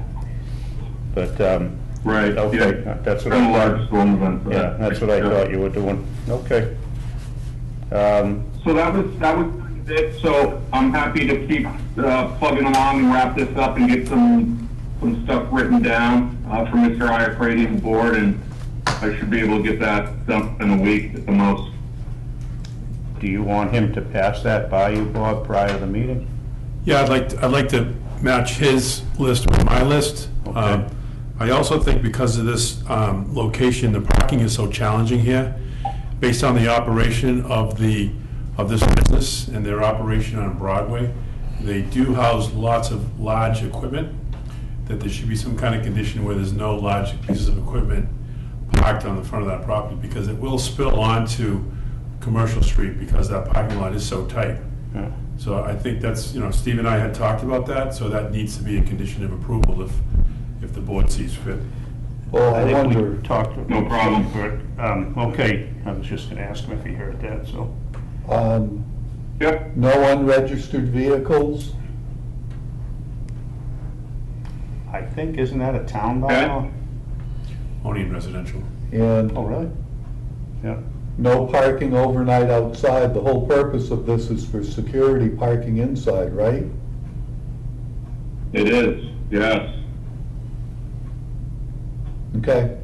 [SPEAKER 4] But,
[SPEAKER 6] Right.
[SPEAKER 4] okay,
[SPEAKER 6] Yeah.
[SPEAKER 4] that's what
[SPEAKER 6] Kind
[SPEAKER 4] I
[SPEAKER 6] of large
[SPEAKER 4] thought.
[SPEAKER 6] storm event for that.
[SPEAKER 4] Yeah, that's what I thought you were doing. Okay.
[SPEAKER 6] So that was
[SPEAKER 8] it, so I'm happy to keep plugging along and wrap this up and get some stuff written down for Mr. Iafrate and the board, and I should be able to get that done in a week at the most.
[SPEAKER 4] Do you want him to pass that by you, Bob, prior to the meeting?
[SPEAKER 5] Yeah, I'd like to match his list with my list.
[SPEAKER 4] Okay.
[SPEAKER 5] I also think because of this location, the parking is so challenging here, based on the operation of this business and their operation on Broadway. They do house lots of large equipment, that there should be some kind of condition where there's no large pieces of equipment parked on the front of that property, because it will spill onto Commercial Street because that parking lot is so tight.
[SPEAKER 4] Yeah.
[SPEAKER 5] So I think that's, Steve and I had talked about that, so that needs to be a condition of approval if the board sees fit.
[SPEAKER 2] Well, I
[SPEAKER 4] think
[SPEAKER 2] wonder,
[SPEAKER 4] we talked.
[SPEAKER 8] No problem.
[SPEAKER 4] Okay, I was just gonna ask him if he heard that, so.
[SPEAKER 8] Yep.
[SPEAKER 2] no unregistered vehicles?
[SPEAKER 4] I think, isn't that a town bylaw?
[SPEAKER 5] Only in residential.
[SPEAKER 2] And
[SPEAKER 4] Oh, really? Yeah.
[SPEAKER 2] no parking overnight outside. The whole purpose of this is for security parking inside, right?
[SPEAKER 8] It is, yes.
[SPEAKER 2] Okay.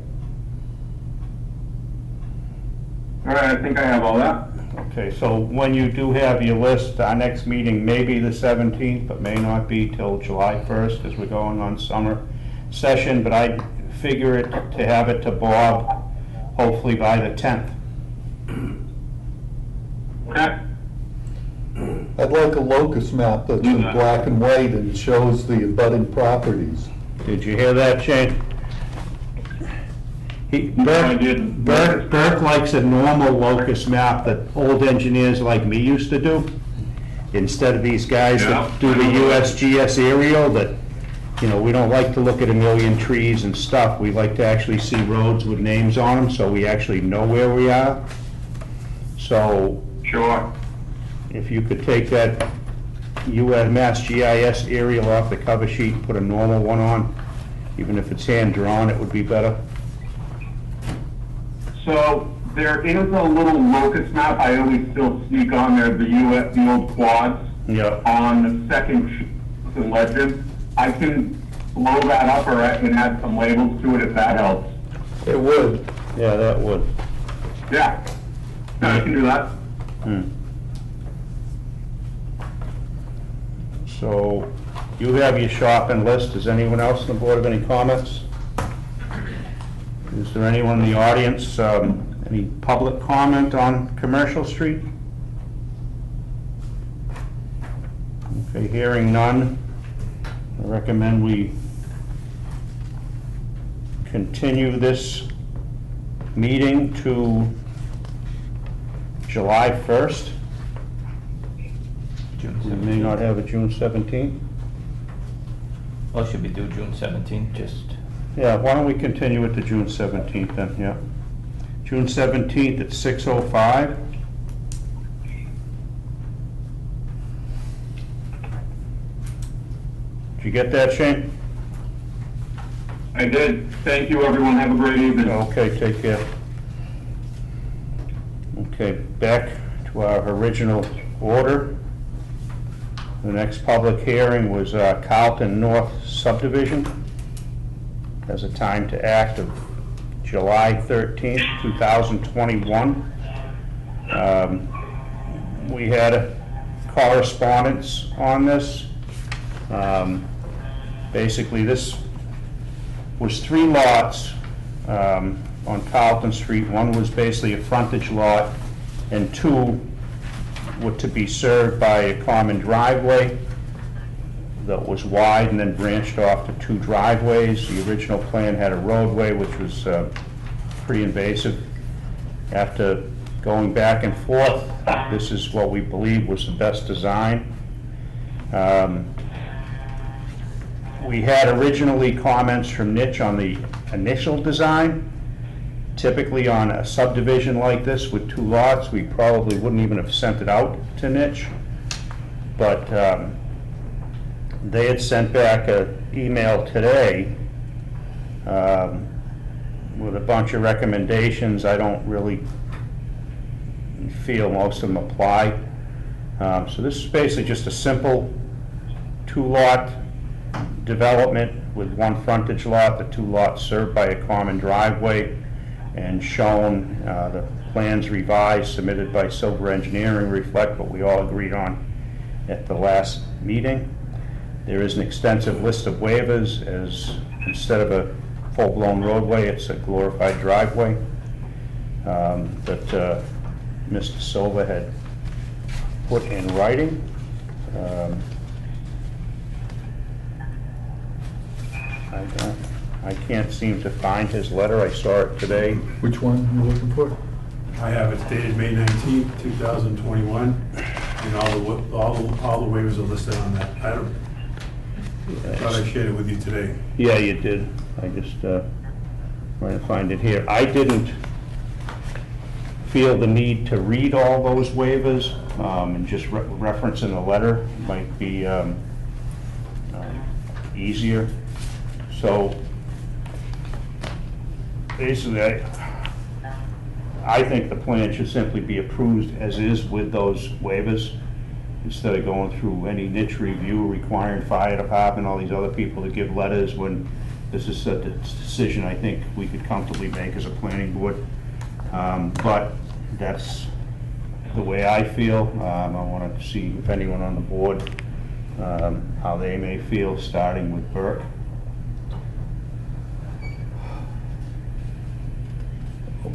[SPEAKER 8] All right, I think I have all that.
[SPEAKER 4] Okay, so when you do have your list, our next meeting may be the 17th, but may not be till July 1st, as we're going on summer session, but I figure it to have it to Bob, hopefully by the 10th.
[SPEAKER 8] Okay.
[SPEAKER 2] I'd like a locust map that's in black and white and shows the abutting properties.
[SPEAKER 4] Did you hear that, Shane?
[SPEAKER 8] I didn't.
[SPEAKER 4] Burke likes a normal locust map that old engineers like me used to do, instead of these guys that do the USGS aerial that, we don't like to look at a million trees and stuff. We like to actually see roads with names on them, so we actually know where we are. So
[SPEAKER 8] Sure.
[SPEAKER 4] if you could take that US Mass GIS aerial off the cover sheet and put a normal one on, even if it's hand-drawn, it would be better.
[SPEAKER 8] So there is a little locust map. I always still sneak on there, the old quads
[SPEAKER 4] Yeah.
[SPEAKER 8] on the second sheet in legend. I can blow that up or I can add some labels to it if that helps.
[SPEAKER 2] It would.
[SPEAKER 4] Yeah, that would.
[SPEAKER 8] Yeah, I can do that.
[SPEAKER 4] So you have your shopping list. Does anyone else on the board have any comments? Is there anyone in the audience, any public comment on Commercial Street? Okay, hearing none, I recommend we continue this meeting to July 1st.
[SPEAKER 7] June
[SPEAKER 4] We may
[SPEAKER 7] 17th.
[SPEAKER 4] not have a June 17th.
[SPEAKER 7] Well, should we do June 17th, just?
[SPEAKER 4] Yeah, why don't we continue it to June 17th then, yeah. June 17th at 6:05. Did you get that, Shane?
[SPEAKER 8] I did. Thank you, everyone. Have a great evening.
[SPEAKER 4] Okay, take care. Okay, back to our original order. The next public hearing was Carlton North Subdivision. Has a time to act of July 13th, 2021. We had a correspondence on this. Basically, this was 3 lots on Carlton Street. One was basically a frontage lot, and 2 were to be served by a common driveway that was wide and then branched off to 2 driveways. The original plan had a roadway, which was pretty invasive. After going back and forth, this is what we believe was the best design. We had originally comments from Nitch on the initial design. Typically on a subdivision like this with 2 lots, we probably wouldn't even have sent it out to Nitch. But they had sent back an email today with a bunch of recommendations. I don't really feel most of them apply. So this is basically just a simple two-lot development with one frontage lot, the two lots served by a common driveway, and shown, the plans revised, submitted by Silver Engineering, reflect what we all agreed on at the last meeting. There is an extensive list of waivers, as instead of a full-blown roadway, it's a glorified driveway that Mr. Silva had put in writing. I can't seem to find his letter. I saw it today.
[SPEAKER 2] Which one are you looking for?
[SPEAKER 5] I have it dated May 19th, 2021, and all the waivers are listed on that. I thought I shared it with you today.
[SPEAKER 4] Yeah, you did. I just trying to find it here. I didn't feel the need to read all those waivers, and just reference in the letter might be easier. So basically, I think the plan should simply be approved as is with those waivers, instead of going through any niche review requiring fire department, all these other people to give letters, when this is a decision I think we could comfortably make as a planning board. But that's the way I feel. I want to see if anyone on the board, how they may feel, starting with Burke.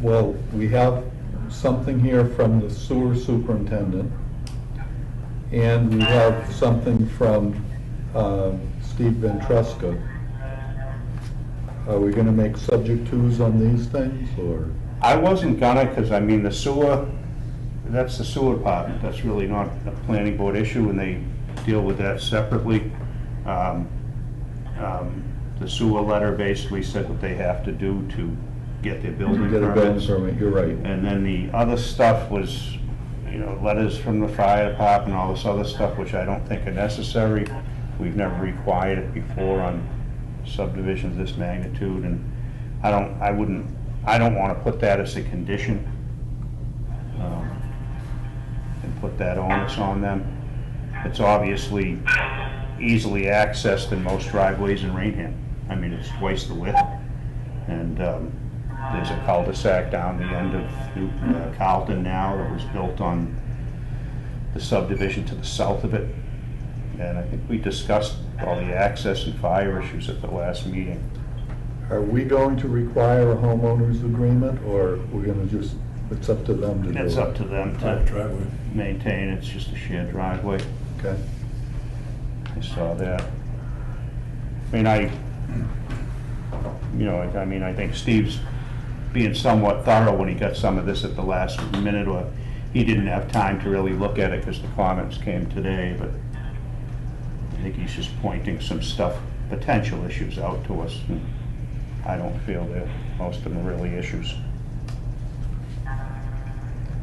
[SPEAKER 2] Well, we have something here from the sewer superintendent, and we have something from Steve Ventresca. Are we gonna make subject twos on these things, or?
[SPEAKER 4] I wasn't gonna, because I mean, the sewer, that's the sewer department. That's really not a planning board issue, and they deal with that separately. The sewer letter basically said what they have to do to get their building
[SPEAKER 2] Get a building
[SPEAKER 4] permits.
[SPEAKER 2] permit, you're right.
[SPEAKER 4] And then the other stuff was, you know, letters from the fire department, all this other stuff, which I don't think are necessary. We've never required it before on subdivisions this magnitude, and I don't want to put that as a condition, and put that onus on them. It's obviously easily accessed in most driveways in Raynham. I mean, it's twice the width, and there's a cul-de-sac down the end of Carlton now that was built on the subdivision to the south of it. And I think we discussed all the access and fire issues at the last meeting.
[SPEAKER 2] Are we going to require a homeowner's agreement, or we're gonna just, it's up to them to do it?
[SPEAKER 4] It's up to them
[SPEAKER 5] Private
[SPEAKER 4] to
[SPEAKER 5] driveway.
[SPEAKER 4] maintain. It's just a shared driveway.
[SPEAKER 2] Okay.
[SPEAKER 4] I saw that. I mean, I think Steve's being somewhat thorough when he got some of this at the last minute, or he didn't have time to really look at it because the comments came today, but I think he's just pointing some stuff, potential issues out to us. And I don't feel that most of them are really issues.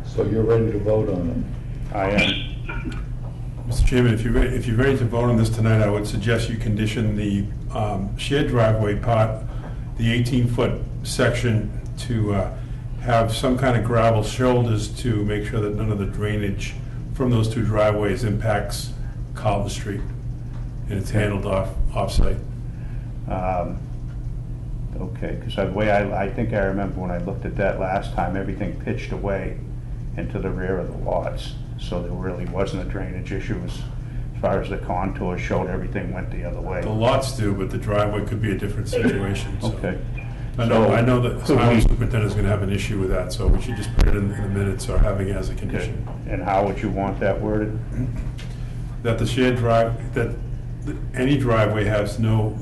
[SPEAKER 2] So you're ready to vote on it?
[SPEAKER 4] I am.
[SPEAKER 5] Mr. Chairman, if you're ready to vote on this tonight, I would suggest you condition the shared driveway part, the 18-foot section, to have some kind of gravel shoulders to make sure that none of the drainage from those two driveways impacts Carlton Street, and it's handled off-site.
[SPEAKER 4] Okay, because the way I think I remember when I looked at that last time, everything pitched away into the rear of the lots, so there really wasn't a drainage issue as far as the contours showed. Everything went the other way.
[SPEAKER 5] The lots do, but the driveway could be a different situation. So.
[SPEAKER 4] Okay.
[SPEAKER 5] I know that the highway
[SPEAKER 4] we-
[SPEAKER 5] superintendent's going to have an issue with that, so we should just put it in the minutes or having it as a
[SPEAKER 4] Okay.
[SPEAKER 5] condition.
[SPEAKER 4] And how would you want that worded?
[SPEAKER 5] That the shared any driveway has no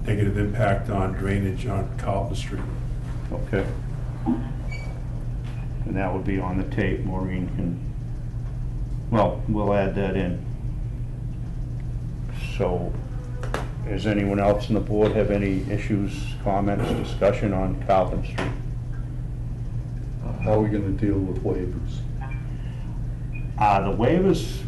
[SPEAKER 5] negative impact on drainage on Carlton Street.
[SPEAKER 4] Okay. And that would be on the tape. Maureen can, well, we'll add that in. So, does anyone else on the board have any issues, comments, discussion on Carlton Street?
[SPEAKER 2] How are we gonna deal with waivers?
[SPEAKER 4] The waivers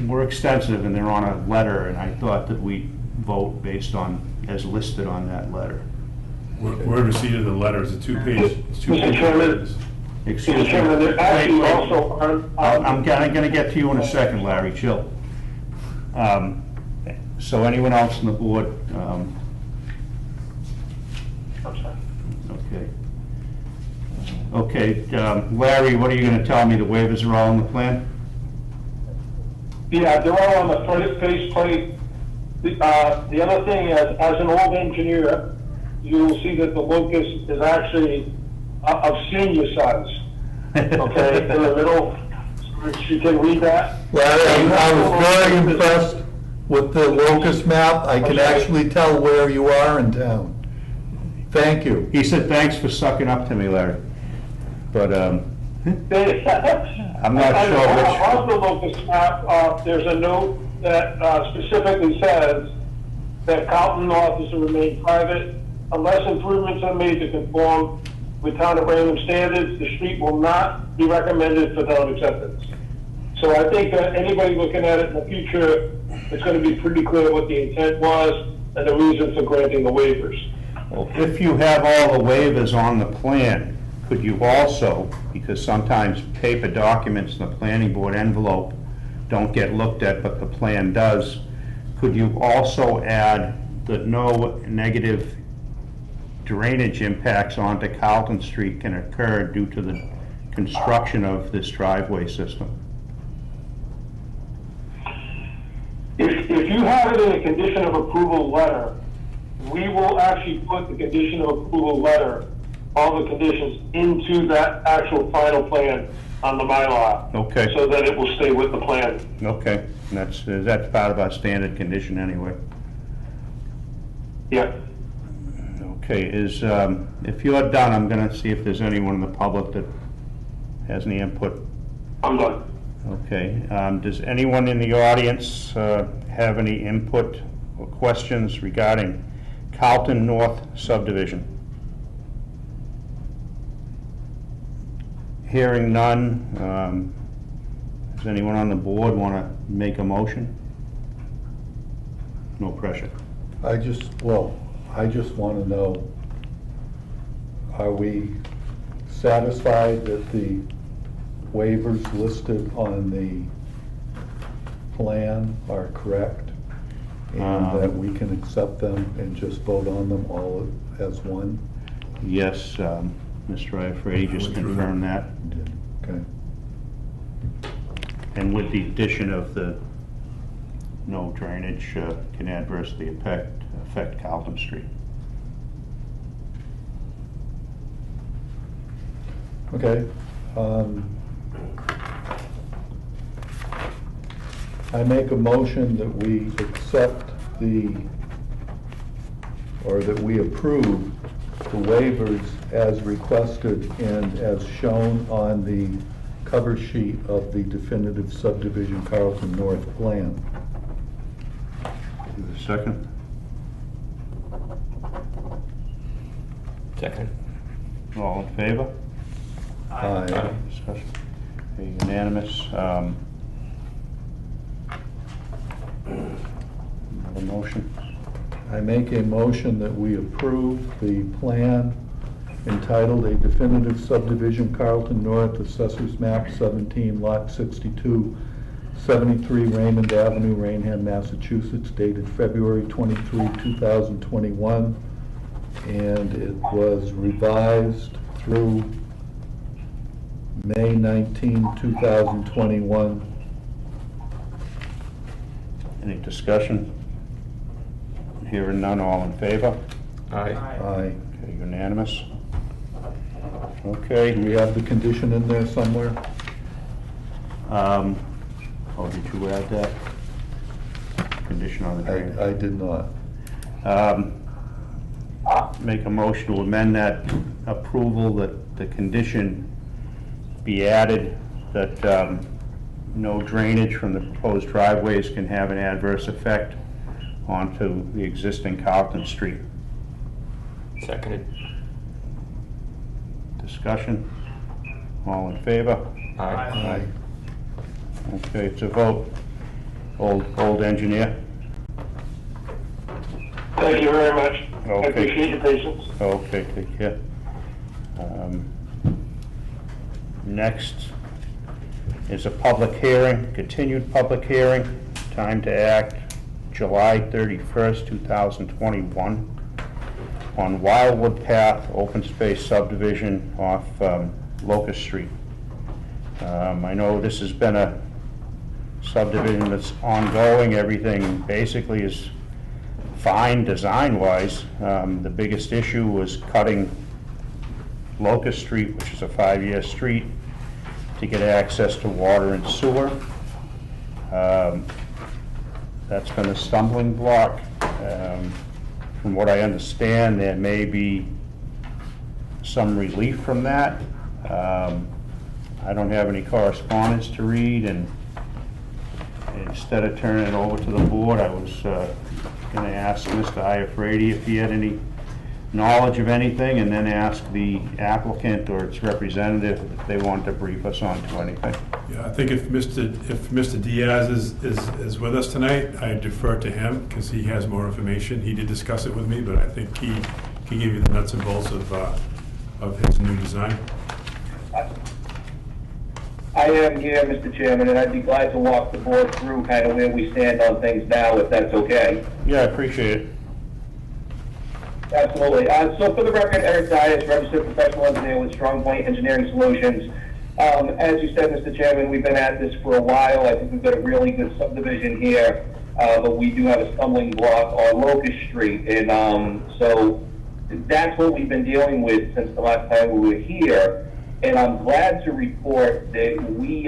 [SPEAKER 4] were extensive, and they're on a letter, and I thought that we'd vote based on, as listed on that letter.
[SPEAKER 5] Word receipt of the letter is a two-page.
[SPEAKER 6] Mr. Chairman?
[SPEAKER 4] Excuse me.
[SPEAKER 6] Chairman, there actually
[SPEAKER 4] Wait.
[SPEAKER 6] also are,
[SPEAKER 4] I'm gonna get to you in a second, Larry, chill. So anyone else on the board?
[SPEAKER 6] I'm sorry.
[SPEAKER 4] Okay. Okay, Larry, what are you gonna tell me? The waivers are all on the plan?
[SPEAKER 9] Yeah, they're all on the front face plate. The other thing is, as an old engineer, you'll see that the Locust is actually of senior size. Okay, in the middle, you can read that.
[SPEAKER 2] Larry, I was very impressed with the Locust map. I can actually tell where you are in town. Thank you.
[SPEAKER 4] He said, thanks for sucking up to me, Larry. But, I'm not sure which.
[SPEAKER 9] On the Locust map, there's a note that specifically says that Carlton North is to remain private unless improvements are made to conform with town of Raynham standards. The street will not be recommended for town acceptance. So I think that anybody looking at it in the future, it's going to be pretty clear what the intent was and the reason for granting the waivers.
[SPEAKER 4] Well, if you have all the waivers on the plan, could you also, because sometimes paper documents in the planning board envelope don't get looked at, but the plan does, could you also add that no negative drainage impacts onto Carlton Street can occur due to the construction of this driveway system?
[SPEAKER 9] If you have it in a condition of approval letter, we will actually put the condition of approval letter, all the conditions, into that actual final plan on the Mylar.
[SPEAKER 4] Okay.
[SPEAKER 9] So that it will stay with the plan.
[SPEAKER 4] Okay, and that's part of our standard condition anyway.
[SPEAKER 9] Yeah.
[SPEAKER 4] Okay, if you're done, I'm gonna see if there's anyone in the public that has any input.
[SPEAKER 9] I'm done.
[SPEAKER 4] Okay, does anyone in the audience have any input or questions regarding Carlton North subdivision? Hearing none, does anyone on the board want to make a motion? No pressure.
[SPEAKER 2] I just want to know, are we satisfied that the waivers listed on the plan are correct? And that we can accept them and just vote on them all as one?
[SPEAKER 4] Yes, Mr. Iafredi just confirmed that.
[SPEAKER 2] Okay.
[SPEAKER 4] And with the addition of the no drainage can adversely affect Carlton Street.
[SPEAKER 2] Okay. I make a motion that we accept that we approve the waivers as requested and as shown on the cover sheet of the definitive subdivision Carlton North plan.
[SPEAKER 4] Give it a second.
[SPEAKER 7] Second.
[SPEAKER 4] All in favor?
[SPEAKER 2] Aye.
[SPEAKER 4] Discussion. Okay, unanimous. Another motion.
[SPEAKER 2] I make a motion that we approve the plan entitled A Definitive Subdivision Carlton North, Assessors Map 17, Lot 62, 73 Raymond Avenue, Raynham, Massachusetts, dated February 23, 2021, and it was revised through May 19, 2021.
[SPEAKER 4] Any discussion? Hearing none, all in favor?
[SPEAKER 7] Aye.
[SPEAKER 2] Aye.
[SPEAKER 4] Okay, unanimous. Okay.
[SPEAKER 2] Do we have the condition in there somewhere?
[SPEAKER 4] Oh, did you add that? Condition on the drainage?
[SPEAKER 2] I did not.
[SPEAKER 4] Make a motion to amend that approval that the condition be added that no drainage from the proposed driveways can have an adverse effect onto the existing Carlton Street.
[SPEAKER 7] Seconded.
[SPEAKER 4] Discussion? All in favor?
[SPEAKER 7] Aye.
[SPEAKER 4] Okay, it's a vote. Old engineer?
[SPEAKER 9] Thank you very much. I
[SPEAKER 4] Okay.
[SPEAKER 9] appreciate your patience.
[SPEAKER 4] Okay, take care. Next is a public hearing, continued public hearing, time to act, July 31st, 2021, on Wildwood Path, open space subdivision off Locust Street. I know this has been a subdivision that's ongoing. Everything basically is fine design-wise. The biggest issue was cutting Locust Street, which is a 5-year street, to get access to water and sewer. That's been a stumbling block. From what I understand, there may be some relief from that. I don't have any correspondence to read, and instead of turning it over to the board, I was going to ask Mr. Iafredi if he had any knowledge of anything, and then ask the applicant or its representative if they want to brief us on to anything.
[SPEAKER 5] Yeah, I think if Mr. Diaz is with us tonight, I defer to him because he has more information. He did discuss it with me, but I think he can give you the nuts and bolts of his new design.
[SPEAKER 10] I am here, Mr. Chairman, and I'd be glad to walk the board through kind of where we stand on things now, if that's okay.
[SPEAKER 4] Yeah, I appreciate it.
[SPEAKER 10] Absolutely. So for the record, Eric Dias, registered professional engineer with Strong Point Engineering Solutions. As you said, Mr. Chairman, we've been at this for a while. I think we've got a really good subdivision here, but we do have a stumbling block on Locust Street. And so that's what we've been dealing with since the last time we were here. And I'm glad to report that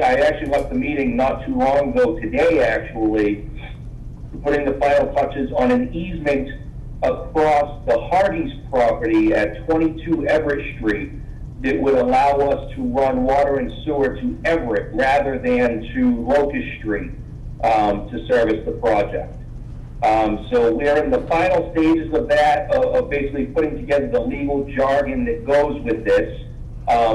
[SPEAKER 10] I actually left the meeting not too long ago today, actually, putting the final touches on an easement across the Hardy's property at 22 Everett Street that would allow us to run water and sewer to Everett rather than to Locust Street to service the project. So we're in the final stages of that, of basically putting together the legal jargon that goes with this.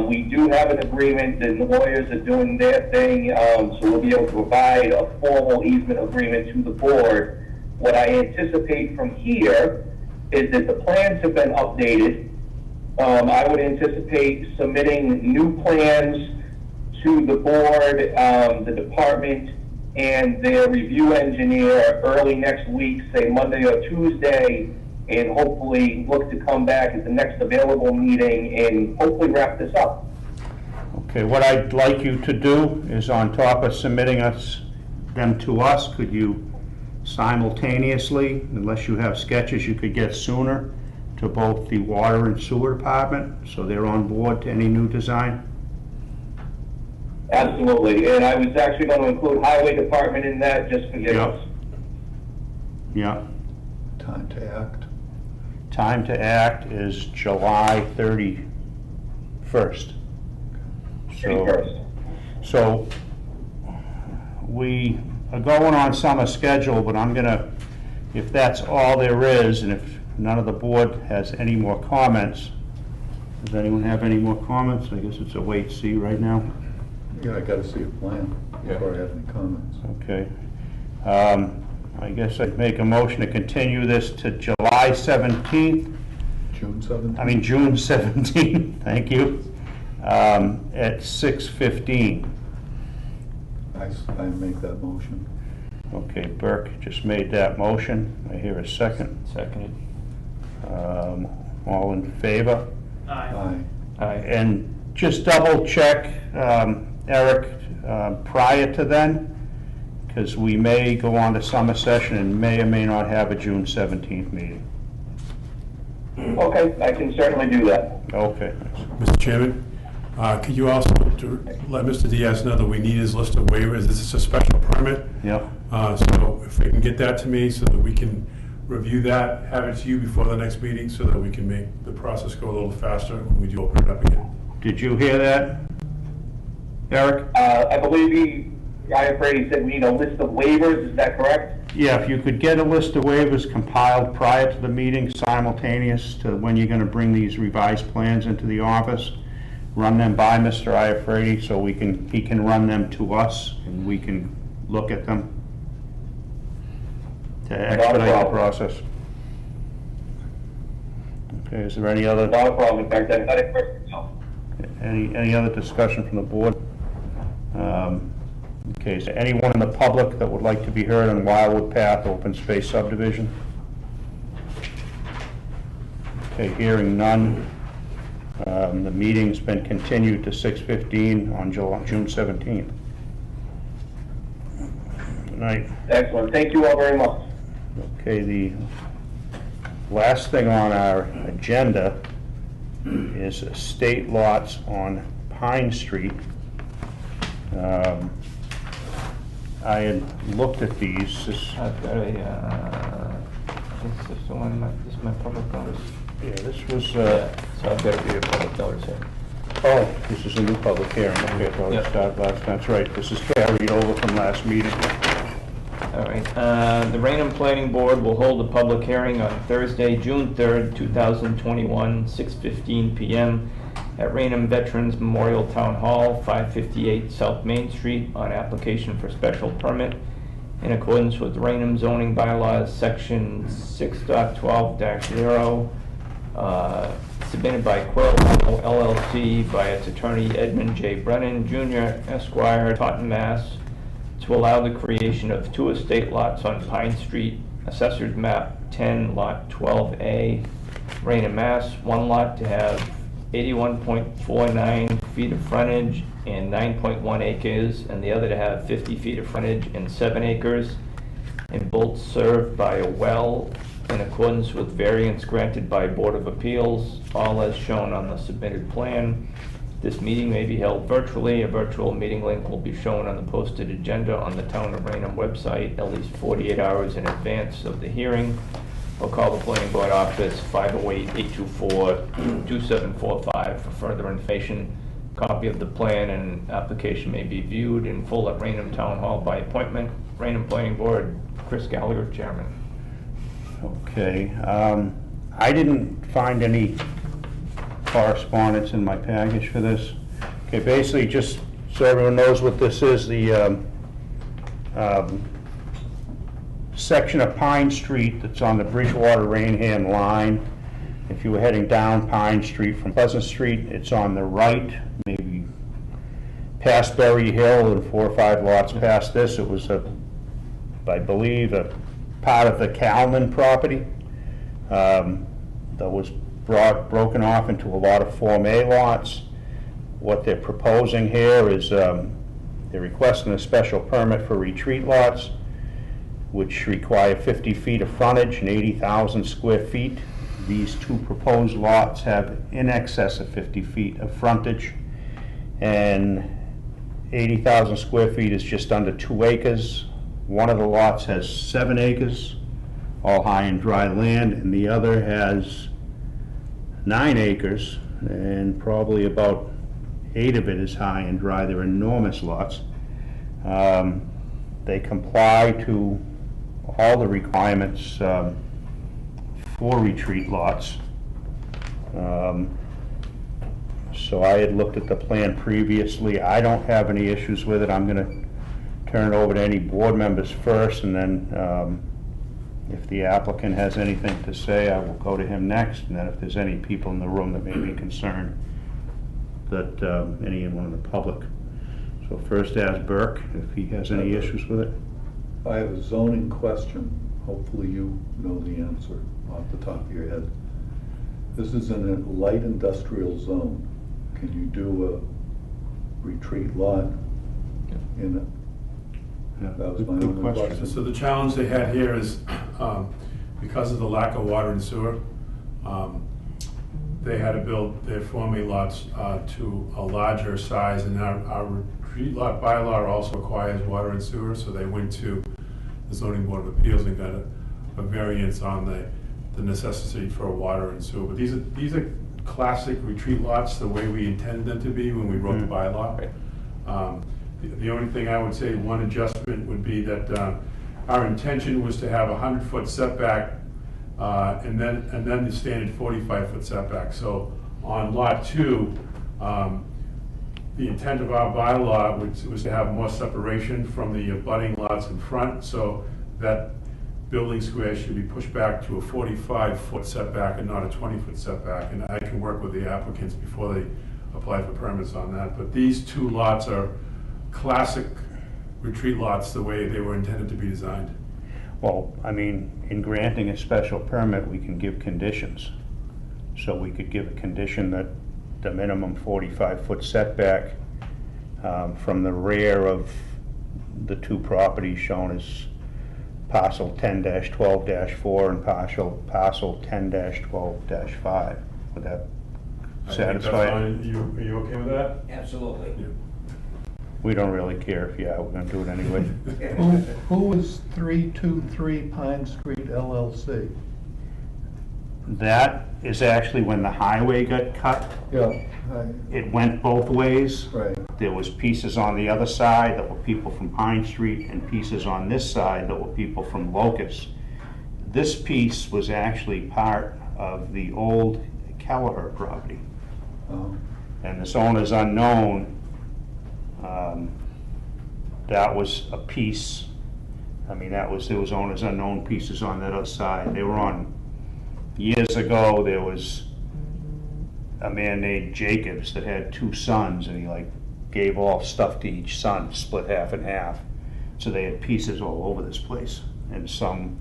[SPEAKER 10] We do have an agreement, the lawyers are doing their thing, so we'll be able to provide a formal easement agreement to the board. What I anticipate from here is that the plans have been updated. I would anticipate submitting new plans to the board, the department, and their review engineer early next week, say Monday or Tuesday, and hopefully look to come back at the next available meeting and hopefully wrap this up.
[SPEAKER 4] Okay, what I'd like you to do is, on top of submitting them to us, could you simultaneously, unless you have sketches you could get sooner, to both the water and sewer department, so they're on board to any new design?
[SPEAKER 10] Absolutely, and I was actually going to include highway department in that just for giggles.
[SPEAKER 4] Yeah.
[SPEAKER 2] Time to act.
[SPEAKER 4] Time to act is July 31st. So we are going on summer schedule, but I'm gonna, if that's all there is, and if none of the board has any more comments, does anyone have any more comments? I guess it's a wait see right now.
[SPEAKER 2] Yeah, I gotta see a plan before I have any comments.
[SPEAKER 4] Okay. I guess I'd make a motion to continue this to July 17th.
[SPEAKER 2] June 17th?
[SPEAKER 4] I mean, June 17th, thank you, at 6:15.
[SPEAKER 2] I make that motion.
[SPEAKER 4] Okay, Burke just made that motion. I hear a second.
[SPEAKER 7] Seconded.
[SPEAKER 4] All in favor?
[SPEAKER 2] Aye.
[SPEAKER 7] Aye.
[SPEAKER 4] And just double check, Eric, prior to then, because we may go on to summer session and may or may not have a June 17th meeting.
[SPEAKER 10] Okay, I can certainly do that.
[SPEAKER 4] Okay.
[SPEAKER 5] Mr. Chairman, could you also let Mr. Diaz know that we need his list of waivers? This is a special permit.
[SPEAKER 4] Yep.
[SPEAKER 5] So if we can get that to me so that we can review that, have it to you before the next meeting so that we can make the process go a little faster when we do open it up again.
[SPEAKER 4] Did you hear that, Eric?
[SPEAKER 10] I believe Ryan Brady said we need a list of waivers, is that correct?
[SPEAKER 4] Yeah, if you could get a list of waivers compiled prior to the meeting, simultaneous to when you're going to bring these revised plans into the office, run them by Mr. Iafredi so he can run them to us and we can look at them to expedite the process. Okay, is there any other?
[SPEAKER 10] Not a problem. In fact, I've got it first myself.
[SPEAKER 4] Any other discussion from the board? Okay, is there anyone in the public that would like to be heard on Wildwood Path Open Space Subdivision? Okay, hearing none. The meeting's been continued to 6:15 on June 17th. Good night.
[SPEAKER 10] Excellent. Thank you all very much.
[SPEAKER 4] Okay, the last thing on our agenda is estate lots on Pine Street. I had looked at these.
[SPEAKER 7] I've got a, is this the one, this is my public notice?
[SPEAKER 4] Yeah, this was,
[SPEAKER 7] So I've got to be a public notice here.
[SPEAKER 4] oh, this is a new public hearing. Okay, I thought it
[SPEAKER 7] Yep.
[SPEAKER 4] started last, that's right. This is carried over from last meeting.
[SPEAKER 7] All right, the Raynham Planning Board will hold a public hearing on Thursday, June 3rd, 2021, 6:15 PM at Raynham Veterans Memorial Town Hall, 558 South Main Street, on application for special permit in accordance with Raynham zoning bylaws, section 6.12-0, submitted by Quill LLC by its attorney Edmund J. Brennan Jr., Esquire, Taunton, Mass., to allow the creation of 2 estate lots on Pine Street, Assessor's Map 10, Lot 12A, Raynham, Mass. One lot to have 81.49 feet of frontage and 9.1 acres, and the other to have 50 feet of frontage and 7 acres, and both served by a well in accordance with variance granted by Board of Appeals, all as shown on the submitted plan. This meeting may be held virtually. A virtual meeting link will be shown on the posted agenda on the Town of Raynham website at least 48 hours in advance of the hearing, or call the Planning Board office 508-824-2745 for further information. Copy of the plan and application may be viewed in full at Raynham Town Hall by appointment. Raynham Planning Board, Chris Gallagher, Chairman.
[SPEAKER 4] Okay, I didn't find any correspondence in my package for this. Okay, basically, just so everyone knows what this is, the section of Pine Street that's on the Bridgewater-Raynham line. If you were heading down Pine Street from Pleasant Street, it's on the right, maybe past Berry Hill and 4 or 5 lots past this. It was, I believe, a part of the Carlton property that was broken off into a lot of Form A lots. What they're proposing here is they're requesting a special permit for retreat lots, which require 50 feet of frontage and 80,000 square feet. These 2 proposed lots have in excess of 50 feet of frontage, and 80,000 square feet is just under 2 acres. One of the lots has 7 acres, all high and dry land, and the other has 9 acres, and probably about 8 of it is high and dry. They're enormous lots. They comply to all the requirements for retreat lots. So I had looked at the plan previously. I don't have any issues with it. I'm going to turn it over to any board members first, and then if the applicant has anything to say, I will go to him next, and then if there's any people in the room that may be concerned, that anyone in the public. So first ask Burke if he has any issues with it.
[SPEAKER 2] I have a zoning question. Hopefully you know the answer off the top of your head. This is in a light industrial zone. Can you do a retreat lot in it?
[SPEAKER 4] Yeah,
[SPEAKER 2] That was my
[SPEAKER 4] good
[SPEAKER 2] only
[SPEAKER 4] question.
[SPEAKER 2] question.
[SPEAKER 5] So the challenge they had here is, because of the lack of water and sewer, they had to build their Form A lots to a larger size, and our retreat lot bylaw also requires water and sewer, so they went to the zoning board of appeals and got a variance on the necessity for water and sewer. But these are classic retreat lots, the way we intended them to be when we wrote the bylaw. The only thing I would say, one adjustment would be that our intention was to have a 100-foot setback and then the standard 45-foot setback. So on lot 2, the intent of our bylaw was to have more separation from the abutting lots in front, so that building square should be pushed back to a 45-foot setback and not a 20-foot setback. And I can work with the applicants before they apply for permits on that. But these two lots are classic retreat lots, the way they were intended to be designed.
[SPEAKER 4] Well, I mean, in granting a special permit, we can give conditions. So we could give a condition that the minimum 45-foot setback from the rear of the two properties shown as parcel 10-12-4 and parcel 10-12-5. Would that
[SPEAKER 5] I think that's
[SPEAKER 4] satisfy it?
[SPEAKER 5] fine. Are you okay with that?
[SPEAKER 11] Absolutely.
[SPEAKER 5] Yeah.
[SPEAKER 4] We don't really care if you are, we're gonna do it anyway.
[SPEAKER 2] Who is 323 Pine Street LLC?
[SPEAKER 4] That is actually when the highway got cut.
[SPEAKER 2] Yeah.
[SPEAKER 4] It went both ways.
[SPEAKER 2] Right.
[SPEAKER 4] There was pieces on the other side that were people from Pine Street and pieces on this side that were people from Locust. This piece was actually part of the old Kelleher property. And this owner's unknown. That was a piece, I mean, there was owners unknown pieces on that other side. They were on, years ago, there was a man named Jacobs that had two sons, and he like gave all stuff to each son, split half and half. So they had pieces all over this place, and some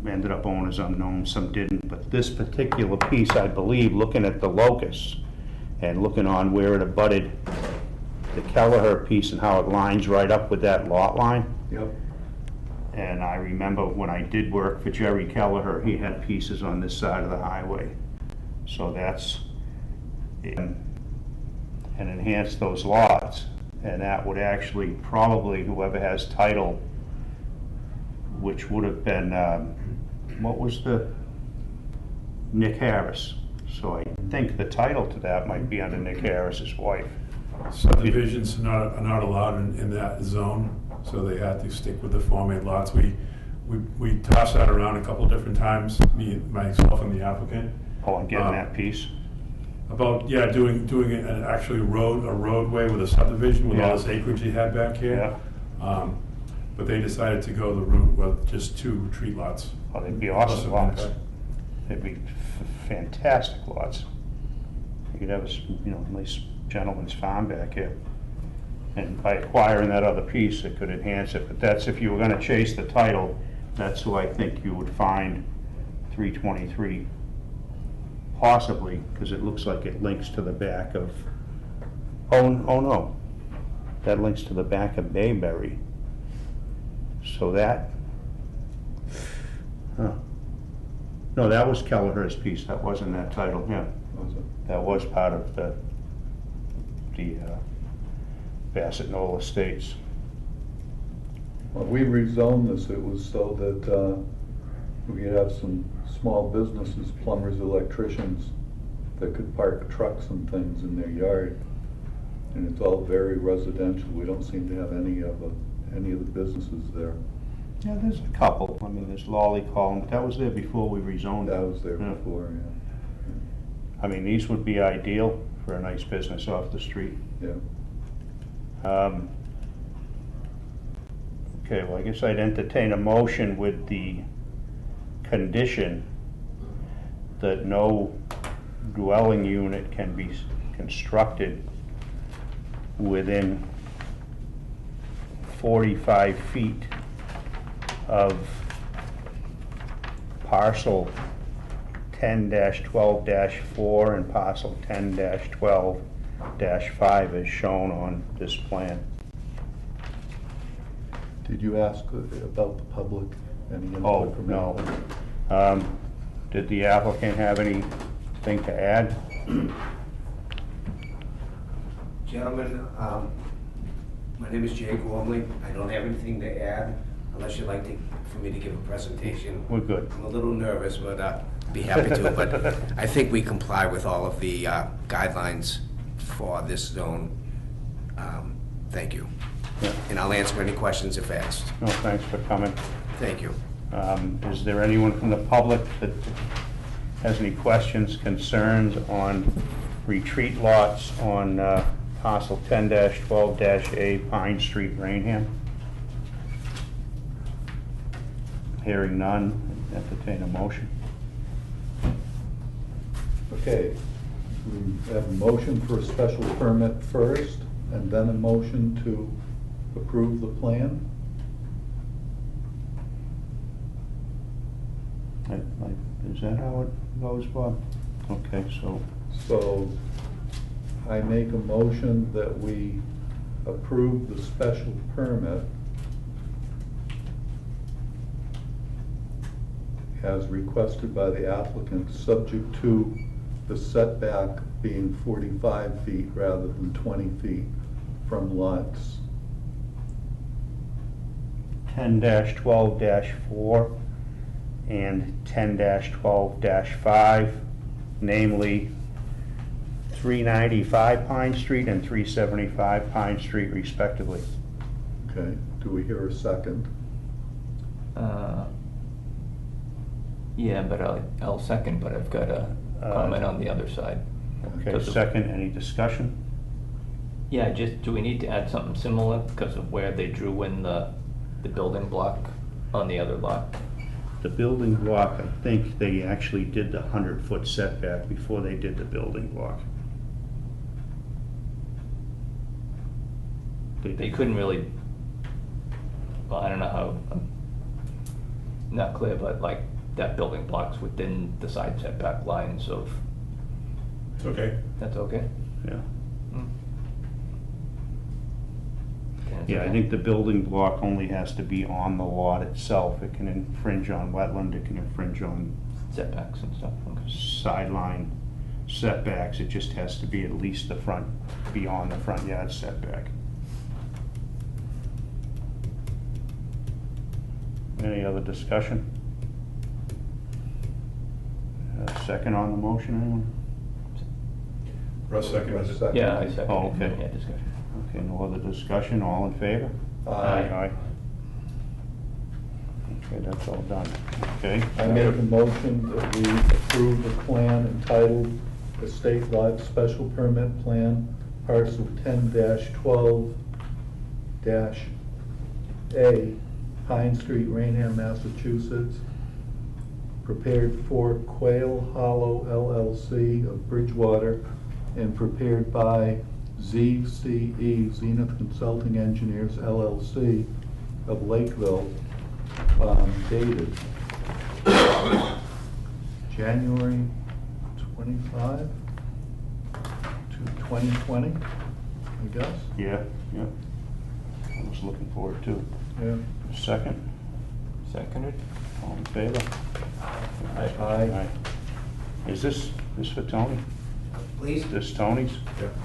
[SPEAKER 4] ended up owners unknown, some didn't. But this particular piece, I believe, looking at the Locust and looking on where it abutted the Kelleher piece and how it lines right up with that lot line.
[SPEAKER 2] Yep.
[SPEAKER 4] And I remember when I did work for Jerry Kelleher, he had pieces on this side of the highway. So that's, and enhance those lots. And that would actually probably, whoever has title, which would have been, what was Nick Harris. So I think the title to that might be under Nick Harris's wife.
[SPEAKER 5] Subdivisions are not allowed in that zone, so they had to stick with the Form A lots. We tossed that around a couple different times, myself and the applicant.
[SPEAKER 4] Oh, I'm getting that piece.
[SPEAKER 5] About, yeah, doing an actually a roadway with a subdivision with all this acreage he had back here.
[SPEAKER 4] Yeah.
[SPEAKER 5] But they decided to go the route with just two retreat lots.
[SPEAKER 4] Oh, they'd be awesome lots. They'd be fantastic lots. You could have a nice gentleman's farm back here. And by acquiring that other piece, it could enhance it. But that's, if you were gonna chase the title, that's who I think you would find 323. Possibly, because it looks like it links to the back of, oh no, that links to the back of Bayberry. So that, no, that was Kelleher's piece, that wasn't that title, yeah. That was part of the Bassett Knoll Estates.
[SPEAKER 2] Well, we rezoned this, it was so that we could have some small businesses, plumbers, electricians, that could park trucks and things in their yard. And it's all very residential. We don't seem to have any of the businesses there.
[SPEAKER 4] Yeah, there's a couple. I mean, there's Lolly Column, but that was there before we rezoned.
[SPEAKER 2] That was there
[SPEAKER 4] Yeah.
[SPEAKER 2] before, yeah.
[SPEAKER 4] I mean, these would be ideal for a nice business off the street.
[SPEAKER 2] Yeah.
[SPEAKER 4] Okay, well, I guess I'd entertain a motion with the condition that no dwelling unit can be constructed within 45 feet of parcel 10-12-4 and parcel 10-12-5 as shown on this plan.
[SPEAKER 2] Did you ask about the public? Any input
[SPEAKER 4] Oh,
[SPEAKER 2] from
[SPEAKER 4] no.
[SPEAKER 2] anyone?
[SPEAKER 4] Did the applicant have anything to add?
[SPEAKER 11] Gentlemen, my name is Jay Gormley. I don't have anything to add unless you'd like for me to give a presentation.
[SPEAKER 4] We're good.
[SPEAKER 11] I'm a little nervous, but be happy to. But I think we comply with all of the guidelines for this zone. Thank you.
[SPEAKER 4] Yeah.
[SPEAKER 11] And I'll answer any questions if asked.
[SPEAKER 4] No, thanks for coming.
[SPEAKER 11] Thank you.
[SPEAKER 4] Is there anyone from the public that has any questions, concerns on retreat lots on parcel 10-12-A Pine Street, Raynham? Hearing none, entertain a motion.
[SPEAKER 2] Okay. We have a motion for a special permit first, and then a motion to approve the plan.
[SPEAKER 4] Is that how it goes, Bob? Okay, so,
[SPEAKER 2] So I make a motion that we approve the special permit as requested by the applicant, subject to the setback being 45 feet rather than 20 feet from lots
[SPEAKER 4] 10-12-4 and 10-12-5, namely 395 Pine Street and 375 Pine Street respectively.
[SPEAKER 2] Okay, do we hear a second?
[SPEAKER 7] Yeah, but I'll second, but I've got a comment on the other side.
[SPEAKER 4] Okay,
[SPEAKER 7] Because of-
[SPEAKER 4] second, any discussion?
[SPEAKER 7] Yeah, just, do we need to add something similar because of where they drew in the building block on the other lot?
[SPEAKER 4] The building block, I think they actually did the 100-foot setback before they did the building block.
[SPEAKER 7] They couldn't really, well, I don't know how, not clear, but like, that building block's within the side setback lines of,
[SPEAKER 5] It's okay.
[SPEAKER 7] that's okay?
[SPEAKER 4] Yeah.
[SPEAKER 7] Hmm. Okay, that's
[SPEAKER 4] Yeah, I
[SPEAKER 7] okay.
[SPEAKER 4] think the building block only has to be on the lot itself. It can infringe on wetland, it can infringe on
[SPEAKER 7] Setbacks and stuff, okay.
[SPEAKER 4] sideline setbacks. It just has to be at least the front, beyond the front yard setback. Any other discussion? Second on the motion, anyone?
[SPEAKER 5] Russ seconded it.
[SPEAKER 2] Second.
[SPEAKER 7] Yeah, I second.
[SPEAKER 4] Oh, okay.
[SPEAKER 7] Yeah, discussion.
[SPEAKER 4] Okay, no other discussion, all in favor?
[SPEAKER 2] Aye.
[SPEAKER 4] Okay, that's all done. Okay.
[SPEAKER 2] I make a motion that we approve the plan entitled Estate Lot Special Permit Plan, parcel 10-12-A, Pine Street, Raynham, Massachusetts, prepared for Quail Hollow LLC of Bridgewater, and prepared by ZCE, Zenith Consulting Engineers LLC of Lakeville, dated January 25 to 2020, I guess.
[SPEAKER 4] Yeah, yeah. I was looking forward to.
[SPEAKER 2] Yeah.
[SPEAKER 4] Second,
[SPEAKER 7] Seconded?
[SPEAKER 4] all in favor?
[SPEAKER 2] Aye.
[SPEAKER 4] Is this for Tony?
[SPEAKER 11] Please,
[SPEAKER 4] This Tony's?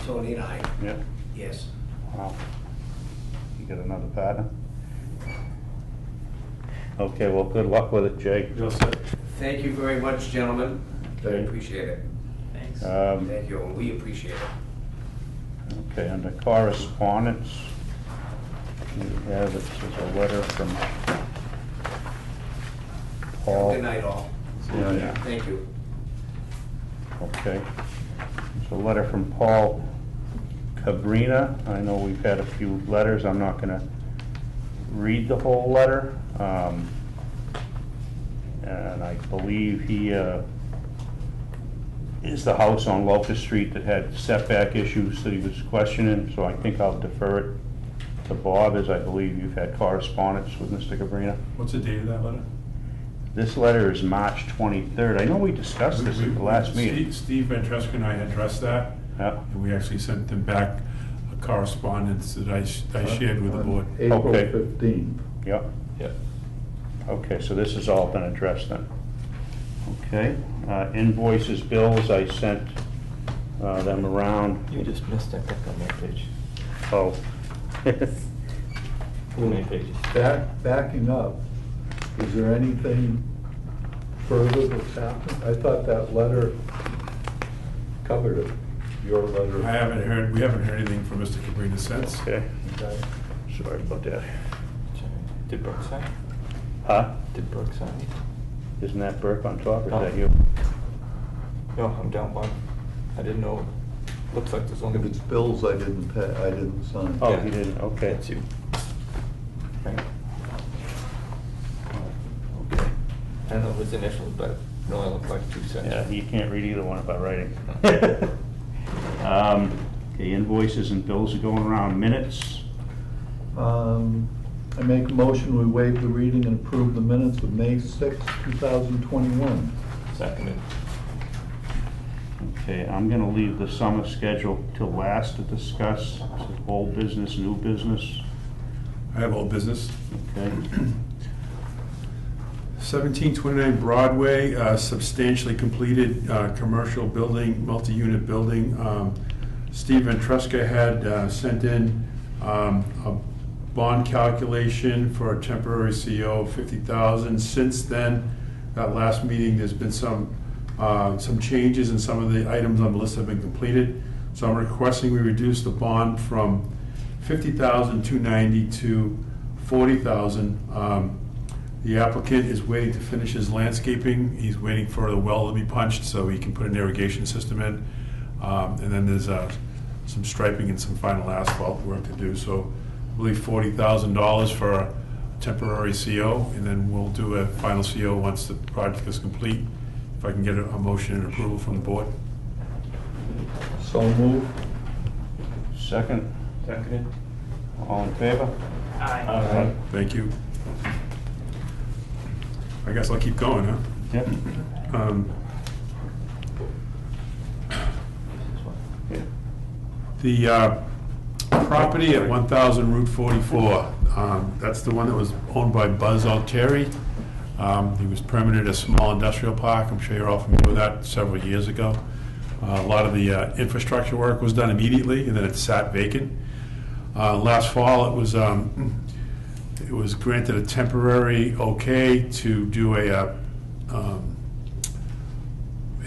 [SPEAKER 11] Tony and I,
[SPEAKER 4] Yeah.
[SPEAKER 11] yes.
[SPEAKER 4] Wow. You got another partner? Okay, well, good luck with it, Jay.
[SPEAKER 5] You all set?
[SPEAKER 11] Thank you very much, gentlemen. I
[SPEAKER 2] Okay.
[SPEAKER 11] appreciate it.
[SPEAKER 7] Thanks.
[SPEAKER 11] Thank you, and we appreciate it.
[SPEAKER 4] Okay, under correspondence, we have, it says a letter from Paul.
[SPEAKER 11] Good night, all.
[SPEAKER 4] Yeah.
[SPEAKER 11] Thank you.
[SPEAKER 4] Okay. It's a letter from Paul Cabrina. I know we've had a few letters. I'm not gonna read the whole letter. And I believe he is the house on Locust Street that had setback issues that he was questioning, so I think I'll defer it to Bob, as I believe you've had correspondence with Mr. Cabrina.
[SPEAKER 5] What's the date of that letter?
[SPEAKER 4] This letter is March 23rd. I know we discussed this at the last meeting.
[SPEAKER 5] Steve Ventresca and I addressed that,
[SPEAKER 4] Yeah.
[SPEAKER 5] and we actually sent him back a correspondence that I shared with the board.
[SPEAKER 2] April
[SPEAKER 4] Okay.
[SPEAKER 2] 15th.
[SPEAKER 4] Yep.
[SPEAKER 7] Yep.
[SPEAKER 4] Okay, so this has all been addressed then. Okay, invoices, bills, I sent them around.
[SPEAKER 7] You just missed, I think, on that page.
[SPEAKER 4] Oh.
[SPEAKER 7] How many pages?
[SPEAKER 2] Backing up, is there anything further that's happened? I thought that letter covered it, your letter.
[SPEAKER 5] We haven't heard anything from Mr. Cabrina since.
[SPEAKER 4] Okay,
[SPEAKER 2] Okay.
[SPEAKER 4] sorry about that.
[SPEAKER 7] Did Brooke sign?
[SPEAKER 4] Huh?
[SPEAKER 7] Did Brooke sign?
[SPEAKER 4] Isn't that Burke on top, or is
[SPEAKER 7] Oh.
[SPEAKER 4] that you?
[SPEAKER 7] No, I'm down one. I didn't know. Looks like there's only.
[SPEAKER 2] If it's bills I didn't pay, I didn't sign.
[SPEAKER 4] Oh,
[SPEAKER 7] Yeah.
[SPEAKER 4] he didn't, okay.
[SPEAKER 7] That's you. Right.
[SPEAKER 4] Okay.
[SPEAKER 7] I don't know his initials, but it only looked like 2 cents.
[SPEAKER 4] Yeah, you can't read either one if I write it. Okay, invoices and bills are going around. Minutes.
[SPEAKER 2] I make a motion, we waive the reading and approve the minutes of May 6, 2021.
[SPEAKER 7] Seconded.
[SPEAKER 4] Okay, I'm gonna leave the summer schedule till last to discuss. Is it old business, new business?
[SPEAKER 5] I have old business.
[SPEAKER 4] Okay.
[SPEAKER 5] 1729 Broadway, substantially completed commercial building, multi-unit building. Steve Ventresca had sent in a bond calculation for a temporary CO of $50,000. Since then, that last meeting, there's been some changes, and some of the items on the list have been completed. So I'm requesting we reduce the bond from $50,290 to $40,000. The applicant is waiting to finish his landscaping. He's waiting for the well to be punched so he can put an irrigation system in. And then there's some striping and some final asphalt work to do. So I believe $40,000 for a temporary CO, and then we'll do a final CO once the project is complete. If I can get a motion and approval from the board.
[SPEAKER 2] So moved.
[SPEAKER 4] Second.
[SPEAKER 7] Seconded.
[SPEAKER 4] All in favor?
[SPEAKER 7] Aye.
[SPEAKER 5] Thank you. I guess I'll keep going, huh?
[SPEAKER 4] Yep.
[SPEAKER 5] The property at 1000 Route 44, that's the one that was owned by Buzz Altieri. He was permitted a small industrial park. I'm sure you're all familiar with that, several years ago. A lot of the infrastructure work was done immediately, and then it sat vacant. Last fall, it was granted a temporary okay to do a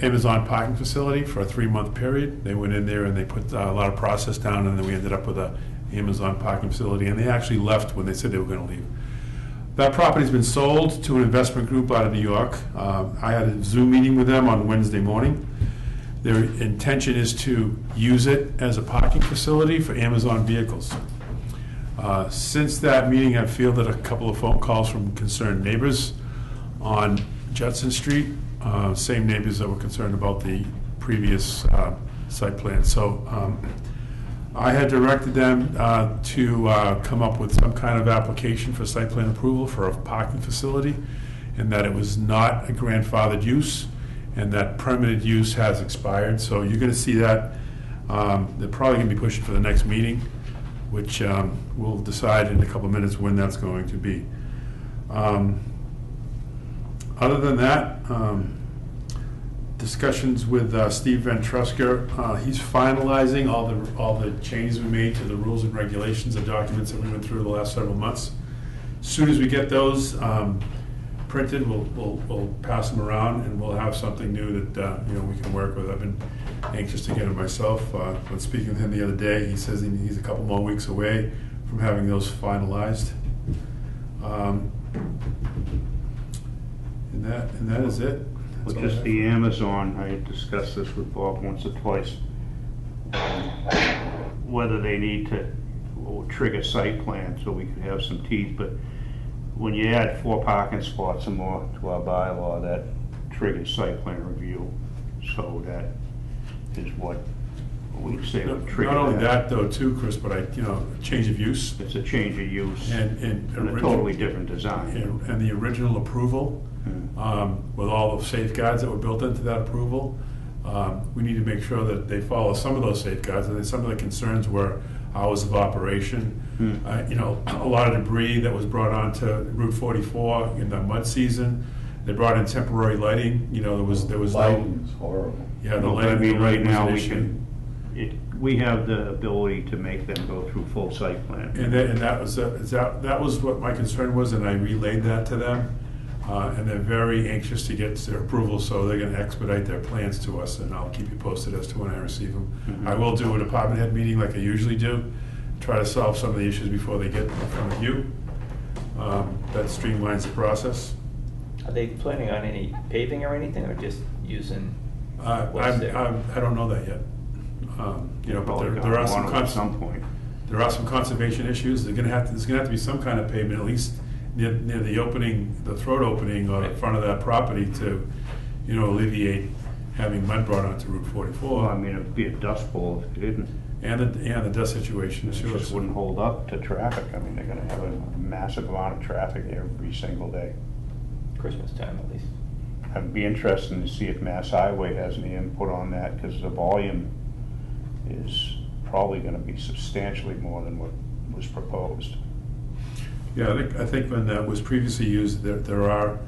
[SPEAKER 5] Amazon parking facility for a 3-month period. They went in there and they put a lot of process down, and then we ended up with a Amazon parking facility, and they actually left when they said they were going to leave. That property's been sold to an investment group out of New York. I had a Zoom meeting with them on Wednesday morning. Their intention is to use it as a parking facility for Amazon vehicles. Since that meeting, I've fielded a couple of phone calls from concerned neighbors on Judson Street, same neighbors that were concerned about the previous site plan. So I had directed them to come up with some kind of application for site plan approval for a parking facility, and that it was not a grandfathered use, and that permitted use has expired. So you're going to see that. They're probably going to be pushing for the next meeting, which we'll decide in a couple of minutes when that's going to be. Other than that, discussions with Steve Ventresca. He's finalizing all the changes we made to the rules and regulations and documents that we went through the last several months. As soon as we get those printed, we'll pass them around, and we'll have something new that we can work with. I've been anxious to get it myself. When speaking with him the other day, he says he's a couple more weeks away from having those finalized. And that is it.
[SPEAKER 4] Well, just the Amazon, I had discussed this with Bob once or twice, whether they need to trigger site plan so we could have some teeth, but when you add 4 parking spots or more to our bylaw, that triggers site plan review. So that is what we say would trigger.
[SPEAKER 5] Not only that though, too, Chris, but change of use.
[SPEAKER 4] It's a change of use
[SPEAKER 5] and
[SPEAKER 4] a totally different design.
[SPEAKER 5] And the original approval, with all the safeguards that were built into that approval, we need to make sure that they follow some of those safeguards. And then some of the concerns were hours of operation. A lot of debris that was brought onto Route 44 in the mud season. They brought in temporary lighting. There was
[SPEAKER 2] Lighting is horrible.
[SPEAKER 5] Yeah, the lighting.
[SPEAKER 4] Right now we have the ability to make them go through full site plan.
[SPEAKER 5] And that was what my concern was, and I relayed that to them. And they're very anxious to get their approval, so they're going to expedite their plans to us, and I'll keep you posted as to when I receive them.
[SPEAKER 4] Mm-hmm.
[SPEAKER 5] I will do a department head meeting like I usually do, try to solve some of the issues before they get in front of you. That streamlines the process.
[SPEAKER 7] Are they planning on any paving or anything, or just using what's there?
[SPEAKER 5] I don't know that yet. But there are some there are some conservation issues. There's going to have to be some kind of pavement, at least near the opening, the throat opening, or the front of that property to, alleviate having mud brought onto Route
[SPEAKER 4] Well, I
[SPEAKER 5] 44,
[SPEAKER 4] mean, it'd be a dust bowl if it didn't.
[SPEAKER 5] and the dust situation,
[SPEAKER 4] It
[SPEAKER 5] sure.
[SPEAKER 4] just wouldn't hold up to traffic. I mean, they're gonna have a massive amount of traffic every single day.
[SPEAKER 7] Christmas time at least.
[SPEAKER 4] I'd be interested to see if Mass Highway has any input on that, because the volume is probably gonna be substantially more than what was proposed.
[SPEAKER 5] Yeah, I think when that was previously used, there are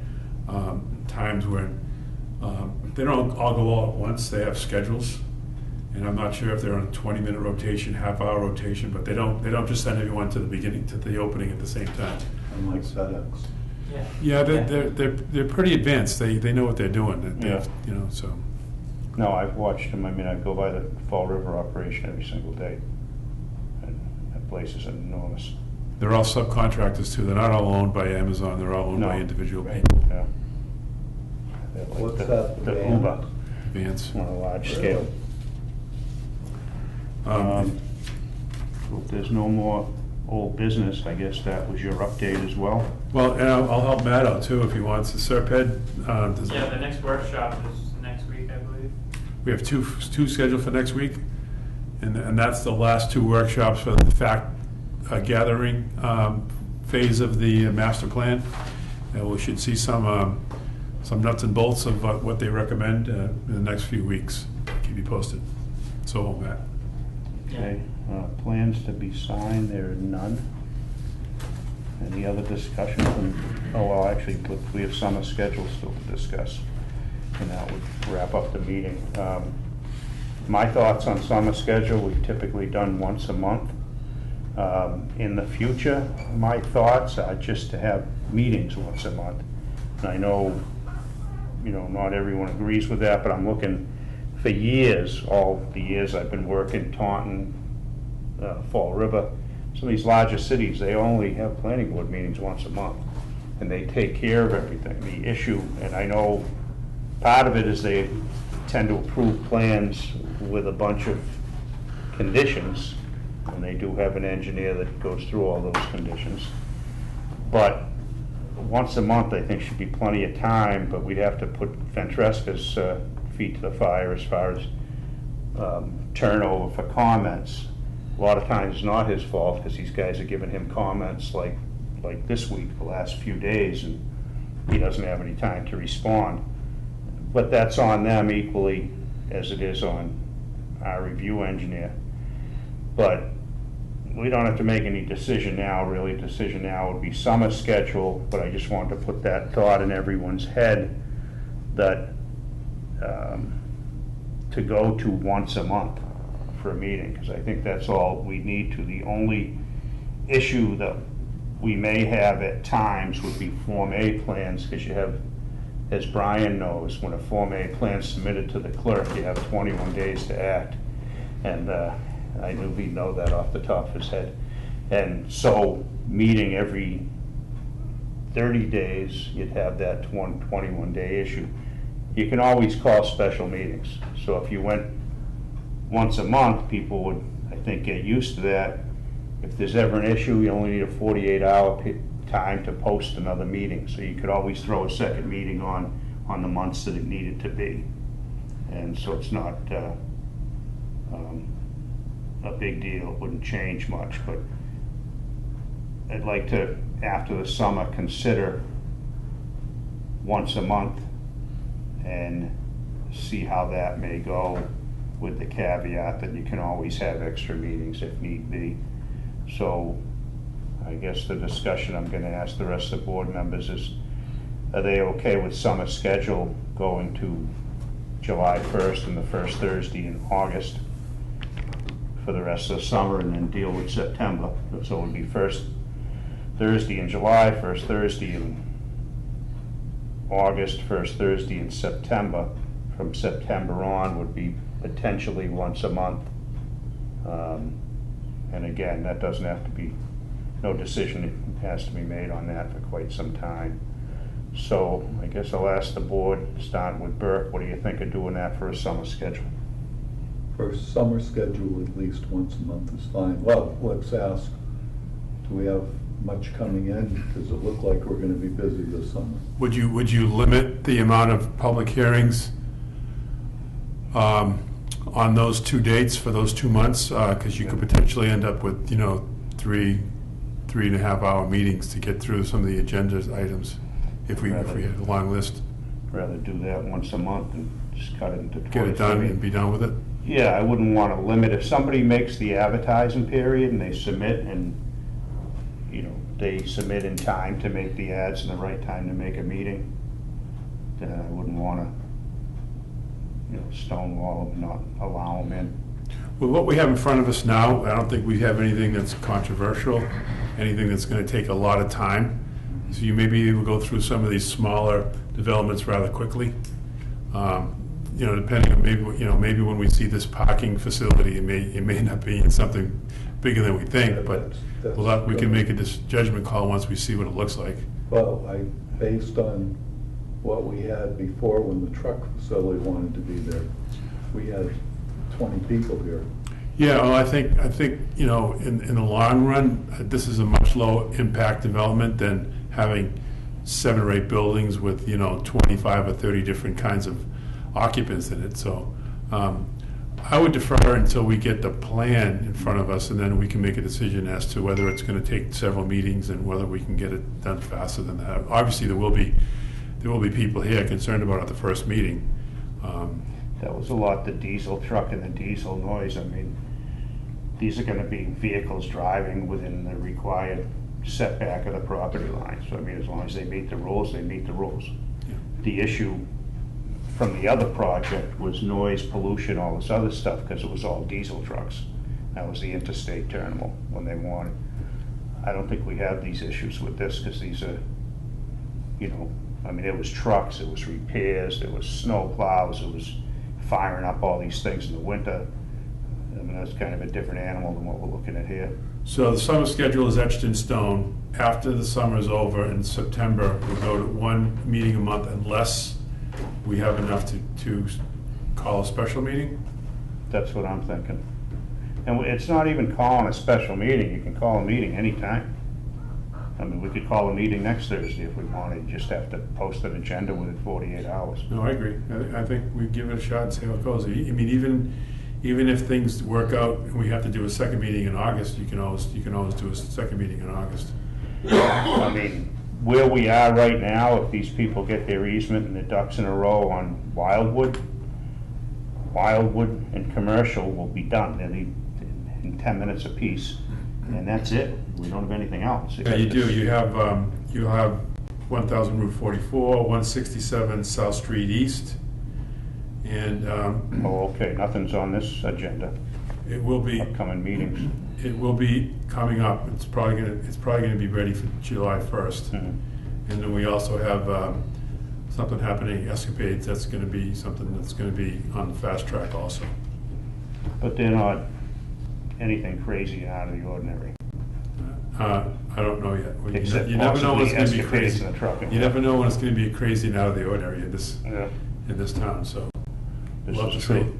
[SPEAKER 5] times when they don't all go all at once, they have schedules. And I'm not sure if they're on a 20-minute rotation, half-hour rotation, but they don't just send everyone to the beginning, to the opening at the same time.
[SPEAKER 2] Unlike FedEx.
[SPEAKER 5] Yeah, they're pretty advanced, they know what they're doing,
[SPEAKER 4] Yeah.
[SPEAKER 5] you know, so.
[SPEAKER 4] No, I've watched them. I mean, I go by the Fall River operation every single day. And that place is enormous.
[SPEAKER 5] They're all subcontractors too, they're not all owned by Amazon, they're all owned by
[SPEAKER 4] No.
[SPEAKER 5] individual
[SPEAKER 4] Right.
[SPEAKER 5] people,
[SPEAKER 4] Yeah. They're like
[SPEAKER 2] What's
[SPEAKER 4] the-
[SPEAKER 2] that,
[SPEAKER 4] The
[SPEAKER 2] van?
[SPEAKER 4] Uber
[SPEAKER 5] vans.
[SPEAKER 4] on a large scale. So if there's no more old business, I guess that was your update as well.
[SPEAKER 5] Well, and I'll help Matt out too if he wants. The Serped,
[SPEAKER 12] Yeah, the next workshop is next week, I believe.
[SPEAKER 5] we have two scheduled for next week, and that's the last two workshops for the fact gathering phase of the master plan. And we should see some nuts and bolts of what they recommend in the next few weeks. Keep you posted. So, Matt.
[SPEAKER 4] Okay, plans to be signed, there are none. Any other discussion from, oh, well, actually, we have summer schedule still to discuss, and that would wrap up the meeting. My thoughts on summer schedule, we've typically done once a month. In the future, my thoughts are just to have meetings once a month. And I know, not everyone agrees with that, but I'm looking for years, all the years I've been working Taunton, Fall River, some of these larger cities, they only have planning board meetings once a month, and they take care of everything. The issue, and I know part of it is they tend to approve plans with a bunch of conditions, and they do have an engineer that goes through all those conditions. But once a month, I think, should be plenty of time, but we'd have to put Ventresca's feet to the fire as far as turnover for comments. A lot of times it's not his fault, because these guys are giving him comments like this week, the last few days, and he doesn't have any time to respond. But that's on them equally as it is on our review engineer. But we don't have to make any decision now, really. Decision now would be summer schedule, but I just wanted to put that thought in everyone's head that to go to once a month for a meeting, because I think that's all we need to. The only issue that we may have at times would be Form A plans, because you have, as Brian knows, when a Form A plan is submitted to the clerk, you have 21 days to act. And I knew he'd know that off the top of his head. And so, meeting every 30 days, you'd have that 21-day issue. You can always call special meetings. So if you went once a month, people would, I think, get used to that. If there's ever an issue, you only need a 48-hour time to post another meeting. So you could always throw a second meeting on the months that it needed to be. And so it's not a big deal. It wouldn't change much, but I'd like to, after the summer, consider once a month and see how that may go, with the caveat that you can always have extra meetings if need be. So I guess the discussion I'm going to ask the rest of the board members is, are they okay with summer schedule going to July 1st and the first Thursday in August for the rest of the summer, and then deal with September? So it would be first Thursday in July, first Thursday in August, first Thursday in September. From September on would be potentially once a month. And again, that doesn't have to be, no decision has to be made on that for quite some time. So I guess I'll ask the board, starting with Burke, what do you think of doing that for a summer schedule?
[SPEAKER 2] For a summer schedule, at least once a month is fine. Well, let's ask, do we have much coming in? Does it look like we're gonna be busy this summer?
[SPEAKER 5] Would you limit the amount of public hearings on those 2 dates for those 2 months, because you could potentially end up with, 3.5 hour meetings to get through some of the agenda items if we had a long list.
[SPEAKER 4] Rather do that once a month and just cut it into twice.
[SPEAKER 5] Get it done and be done with it.
[SPEAKER 4] Yeah, I wouldn't want to limit. If somebody makes the advertising period and they submit and, they submit in time to make the ads and the right time to make a meeting, then I wouldn't want to, stonewall them, not allow them in.
[SPEAKER 5] With what we have in front of us now, I don't think we have anything that's controversial, anything that's going to take a lot of time. So you may be able to go through some of these smaller developments rather quickly. Depending on maybe when we see this parking facility, it may end up being something bigger than we think, but we can make a judgment call once we see what it looks like.
[SPEAKER 2] Well, based on what we had before when the truck facility wanted to be there, we had 20 people here.
[SPEAKER 5] Yeah, well, I think in the long run, this is a much lower impact development than having 7 or 8 buildings with 25 or 30 different kinds of occupants in it. So I would defer until we get the plan in front of us, and then we can make a decision as to whether it's going to take several meetings and whether we can get it done faster than that. Obviously, there will be people here concerned about it at the first meeting.
[SPEAKER 4] That was a lot, the diesel truck and the diesel noise. I mean, these are going to be vehicles driving within the required setback of the property line. So, I mean, as long as they meet the rules, they meet the rules.
[SPEAKER 5] Yeah.
[SPEAKER 4] The issue from the other project was noise, pollution, all this other stuff, because it was all diesel trucks. That was the interstate terminal when they wanted. I don't think we have these issues with this, because these are, I mean, it was trucks, it was repairs, there was snow plows, it was firing up all these things in the winter. I mean, that's kind of a different animal than what we're looking at here.
[SPEAKER 5] So the summer schedule is etched in stone. After the summer is over in September, we'll go to 1 meeting a month unless we have enough to call a special meeting.
[SPEAKER 4] That's what I'm thinking. And it's not even calling a special meeting. You can call a meeting anytime. I mean, we could call a meeting next Thursday if we wanted. You just have to post an agenda within 48 hours.
[SPEAKER 5] No, I agree. I think we give it a shot and see how it goes. I mean, even if things work out and we have to do a second meeting in August, you can always do a second meeting in August.
[SPEAKER 4] I mean, where we are right now, if these people get their easement and their ducks in a row on Wildwood and Commercial will be done in 10 minutes apiece, and that's it. We don't have anything else.
[SPEAKER 5] Yeah, you do. You have 1,000 Route 44, 167 South Street East, and
[SPEAKER 4] okay, nothing's on this agenda.
[SPEAKER 5] It will be
[SPEAKER 4] upcoming meetings.
[SPEAKER 5] It will be coming up. It's probably gonna be ready for July 1st.
[SPEAKER 4] Mm-hmm.
[SPEAKER 5] And then we also have something happening, Escapades. That's going to be something that's going to be on the fast track also.
[SPEAKER 4] But they're not anything crazy out of the ordinary.
[SPEAKER 5] I don't know yet.
[SPEAKER 4] Except
[SPEAKER 5] you never know when it's going to be
[SPEAKER 4] Escapades
[SPEAKER 5] crazy.
[SPEAKER 4] in the truck.
[SPEAKER 5] You never know when it's going to be crazy and out of the ordinary in this town. So
[SPEAKER 4] This
[SPEAKER 5] we'll have
[SPEAKER 4] is
[SPEAKER 5] to
[SPEAKER 4] true.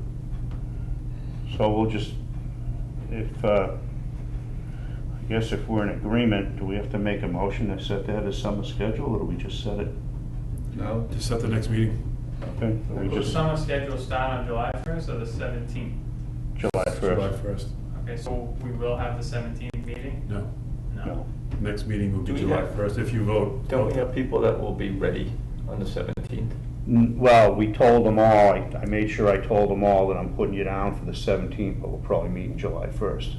[SPEAKER 5] see.
[SPEAKER 4] So we'll just, I guess if we're in agreement, do we have to make a motion to set that as summer schedule, or do we just set it?
[SPEAKER 2] No?
[SPEAKER 5] Just set the next meeting.
[SPEAKER 4] Okay, so we
[SPEAKER 12] Will the
[SPEAKER 4] just,
[SPEAKER 12] summer schedule start on July 1st or the 17th?
[SPEAKER 4] July 1st.
[SPEAKER 5] July 1st.
[SPEAKER 12] Okay, so we will have the 17th meeting?
[SPEAKER 5] No.
[SPEAKER 4] No.
[SPEAKER 5] Next meeting will be
[SPEAKER 7] Do we
[SPEAKER 5] July
[SPEAKER 7] have-
[SPEAKER 5] 1st if you vote.
[SPEAKER 7] Don't we have people that will be ready on the 17th?
[SPEAKER 4] Well, we told them all, I made sure I told them all that I'm putting you down for the 17th, but we'll probably meet in July 1st.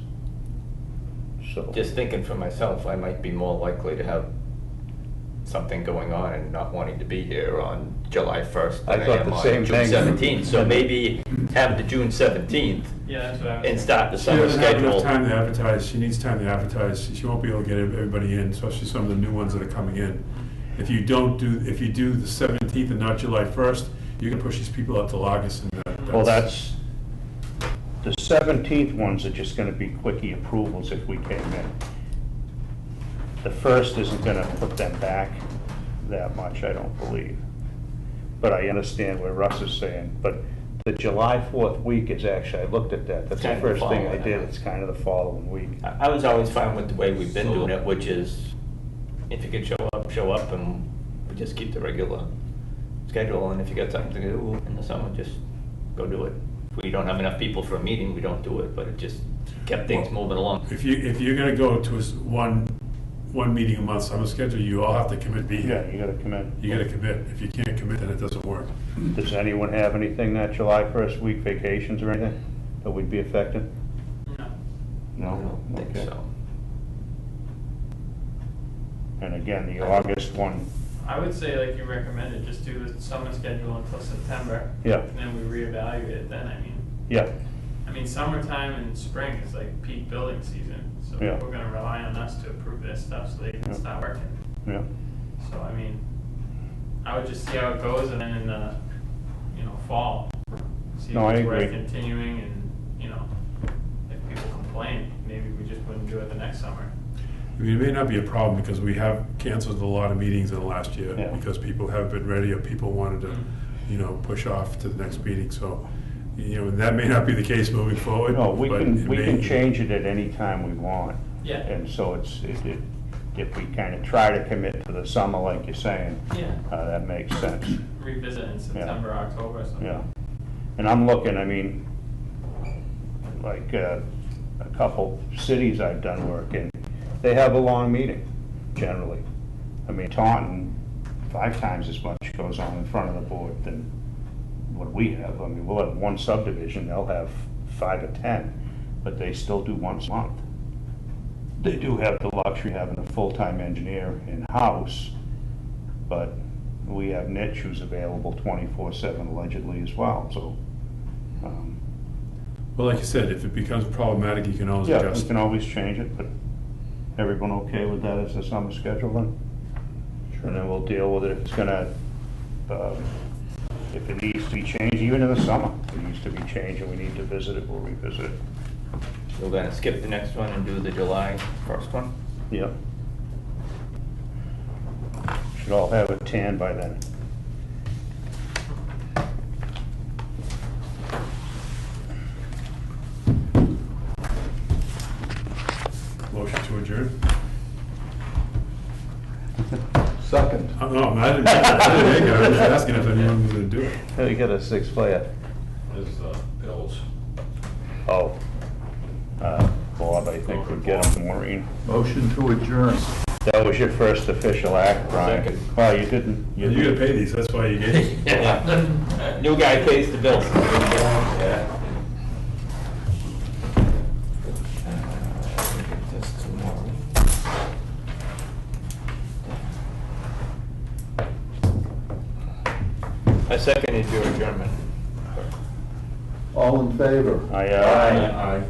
[SPEAKER 4] So.
[SPEAKER 7] Just thinking for myself, I might be more likely to have something going on and not wanting to be here on July 1st
[SPEAKER 4] I
[SPEAKER 7] than I
[SPEAKER 4] thought
[SPEAKER 7] am
[SPEAKER 4] the
[SPEAKER 7] on
[SPEAKER 4] same
[SPEAKER 7] June
[SPEAKER 4] thing.
[SPEAKER 7] 17th. So maybe have the June 17th
[SPEAKER 12] Yeah, that's what I was.
[SPEAKER 7] and start the
[SPEAKER 5] She
[SPEAKER 7] summer
[SPEAKER 5] doesn't have enough
[SPEAKER 7] schedule.
[SPEAKER 5] time to advertise. She needs time to advertise. She won't be able to get everybody in, especially some of the new ones that are coming in. If you do the 17th and not July 1st, you can push these people out till August. And
[SPEAKER 4] Well, the 17th ones are just gonna be quickie approvals if we came in. The 1st isn't gonna put them back that much, I don't believe. But I understand what Russ is saying, but the July 4th week is actually, I looked at that, that's the
[SPEAKER 7] Kind of the
[SPEAKER 4] first thing I
[SPEAKER 7] following,
[SPEAKER 4] did,
[SPEAKER 7] huh?
[SPEAKER 4] it's kind of the following week.
[SPEAKER 7] I was always fine with the way we've been doing it, which is if you could show up, and we just keep the regular schedule, and if you got something to do in the summer, just go do it. If we don't have enough people for a meeting, we don't do it, but it just kept things moving along.
[SPEAKER 5] If you're gonna go to one meeting a month summer schedule, you all have to commit to be
[SPEAKER 4] Yeah,
[SPEAKER 5] here.
[SPEAKER 4] you gotta commit.
[SPEAKER 5] You gotta commit. If you can't commit, then it doesn't work.
[SPEAKER 4] Does anyone have anything that July 1st week, vacations or anything that would be affected?
[SPEAKER 12] No.
[SPEAKER 7] I
[SPEAKER 4] No?
[SPEAKER 7] don't think
[SPEAKER 4] Okay.
[SPEAKER 7] so.
[SPEAKER 4] And again, the August one,
[SPEAKER 12] I would say, like you recommended, just do the summer schedule until September.
[SPEAKER 4] yeah,
[SPEAKER 12] And then we reevaluate it then,
[SPEAKER 4] yeah,
[SPEAKER 12] I mean, summertime and spring is like peak building season. So
[SPEAKER 4] Yeah.
[SPEAKER 12] we're gonna rely on us to approve this stuff so they can
[SPEAKER 4] Yeah.
[SPEAKER 12] start working.
[SPEAKER 4] yeah.
[SPEAKER 12] So, I mean, I would just see how it goes, and then in the, fall, see
[SPEAKER 4] No, I
[SPEAKER 12] if it's worth
[SPEAKER 4] agree.
[SPEAKER 12] continuing, and, if people complain, maybe we just wouldn't do it the next summer.
[SPEAKER 5] I mean, it may not be a problem because we have canceled a lot of meetings in the last year
[SPEAKER 4] Yeah.
[SPEAKER 5] because people haven't been ready or people wanted to, push off to the next meeting. So, that may not be the case moving forward.
[SPEAKER 4] No, we
[SPEAKER 5] but
[SPEAKER 4] can,
[SPEAKER 5] it
[SPEAKER 4] we
[SPEAKER 5] may-
[SPEAKER 4] can change it at any time we want.
[SPEAKER 12] Yeah.
[SPEAKER 4] And so if we kind of try to commit to the summer, like you're saying,
[SPEAKER 12] Yeah.
[SPEAKER 4] that makes sense.
[SPEAKER 12] Revisit in September, October, or something.
[SPEAKER 4] Yeah. And I'm looking, I mean, like, a couple cities I've done work in, they have a long meeting, generally. I mean, Taunton, 5 times as much goes on in front of the board than what we have. I mean, we'll have one subdivision, they'll have 5 or 10, but they still do once a month. They do have the luxury of having a full-time engineer in-house, but we have Nitch who's available 24/7 allegedly as well, so.
[SPEAKER 5] Well, like you said, if it becomes problematic, you can always
[SPEAKER 4] Yeah, we
[SPEAKER 5] adjust.
[SPEAKER 4] can always change it, but everyone okay with that as a summer schedule then? And then we'll deal with it if it's gonna, if it needs to be changed, even in the summer, if it needs to be changed and we need to visit it, we'll revisit it.
[SPEAKER 7] We're gonna skip the next one and do the July 1st one?
[SPEAKER 4] Yep. Should all have it tan by then.
[SPEAKER 5] Motion to adjourn?
[SPEAKER 2] Second.
[SPEAKER 5] No, I didn't make it. I was just asking if anyone was going to do it.
[SPEAKER 4] You got a 6-player.
[SPEAKER 5] Is Bills.
[SPEAKER 4] Oh. Bob, I think would get him, Maureen.
[SPEAKER 2] Motion to adjourn.
[SPEAKER 4] That was your first official act, Brian.
[SPEAKER 7] Second.
[SPEAKER 4] Well, you didn't.
[SPEAKER 5] You gotta pay these, that's why you gave it.
[SPEAKER 7] Yeah. New guy pays the bills. Yeah. I seconded your adjournment.
[SPEAKER 2] All in favor?
[SPEAKER 4] Aye.
[SPEAKER 2] Aye.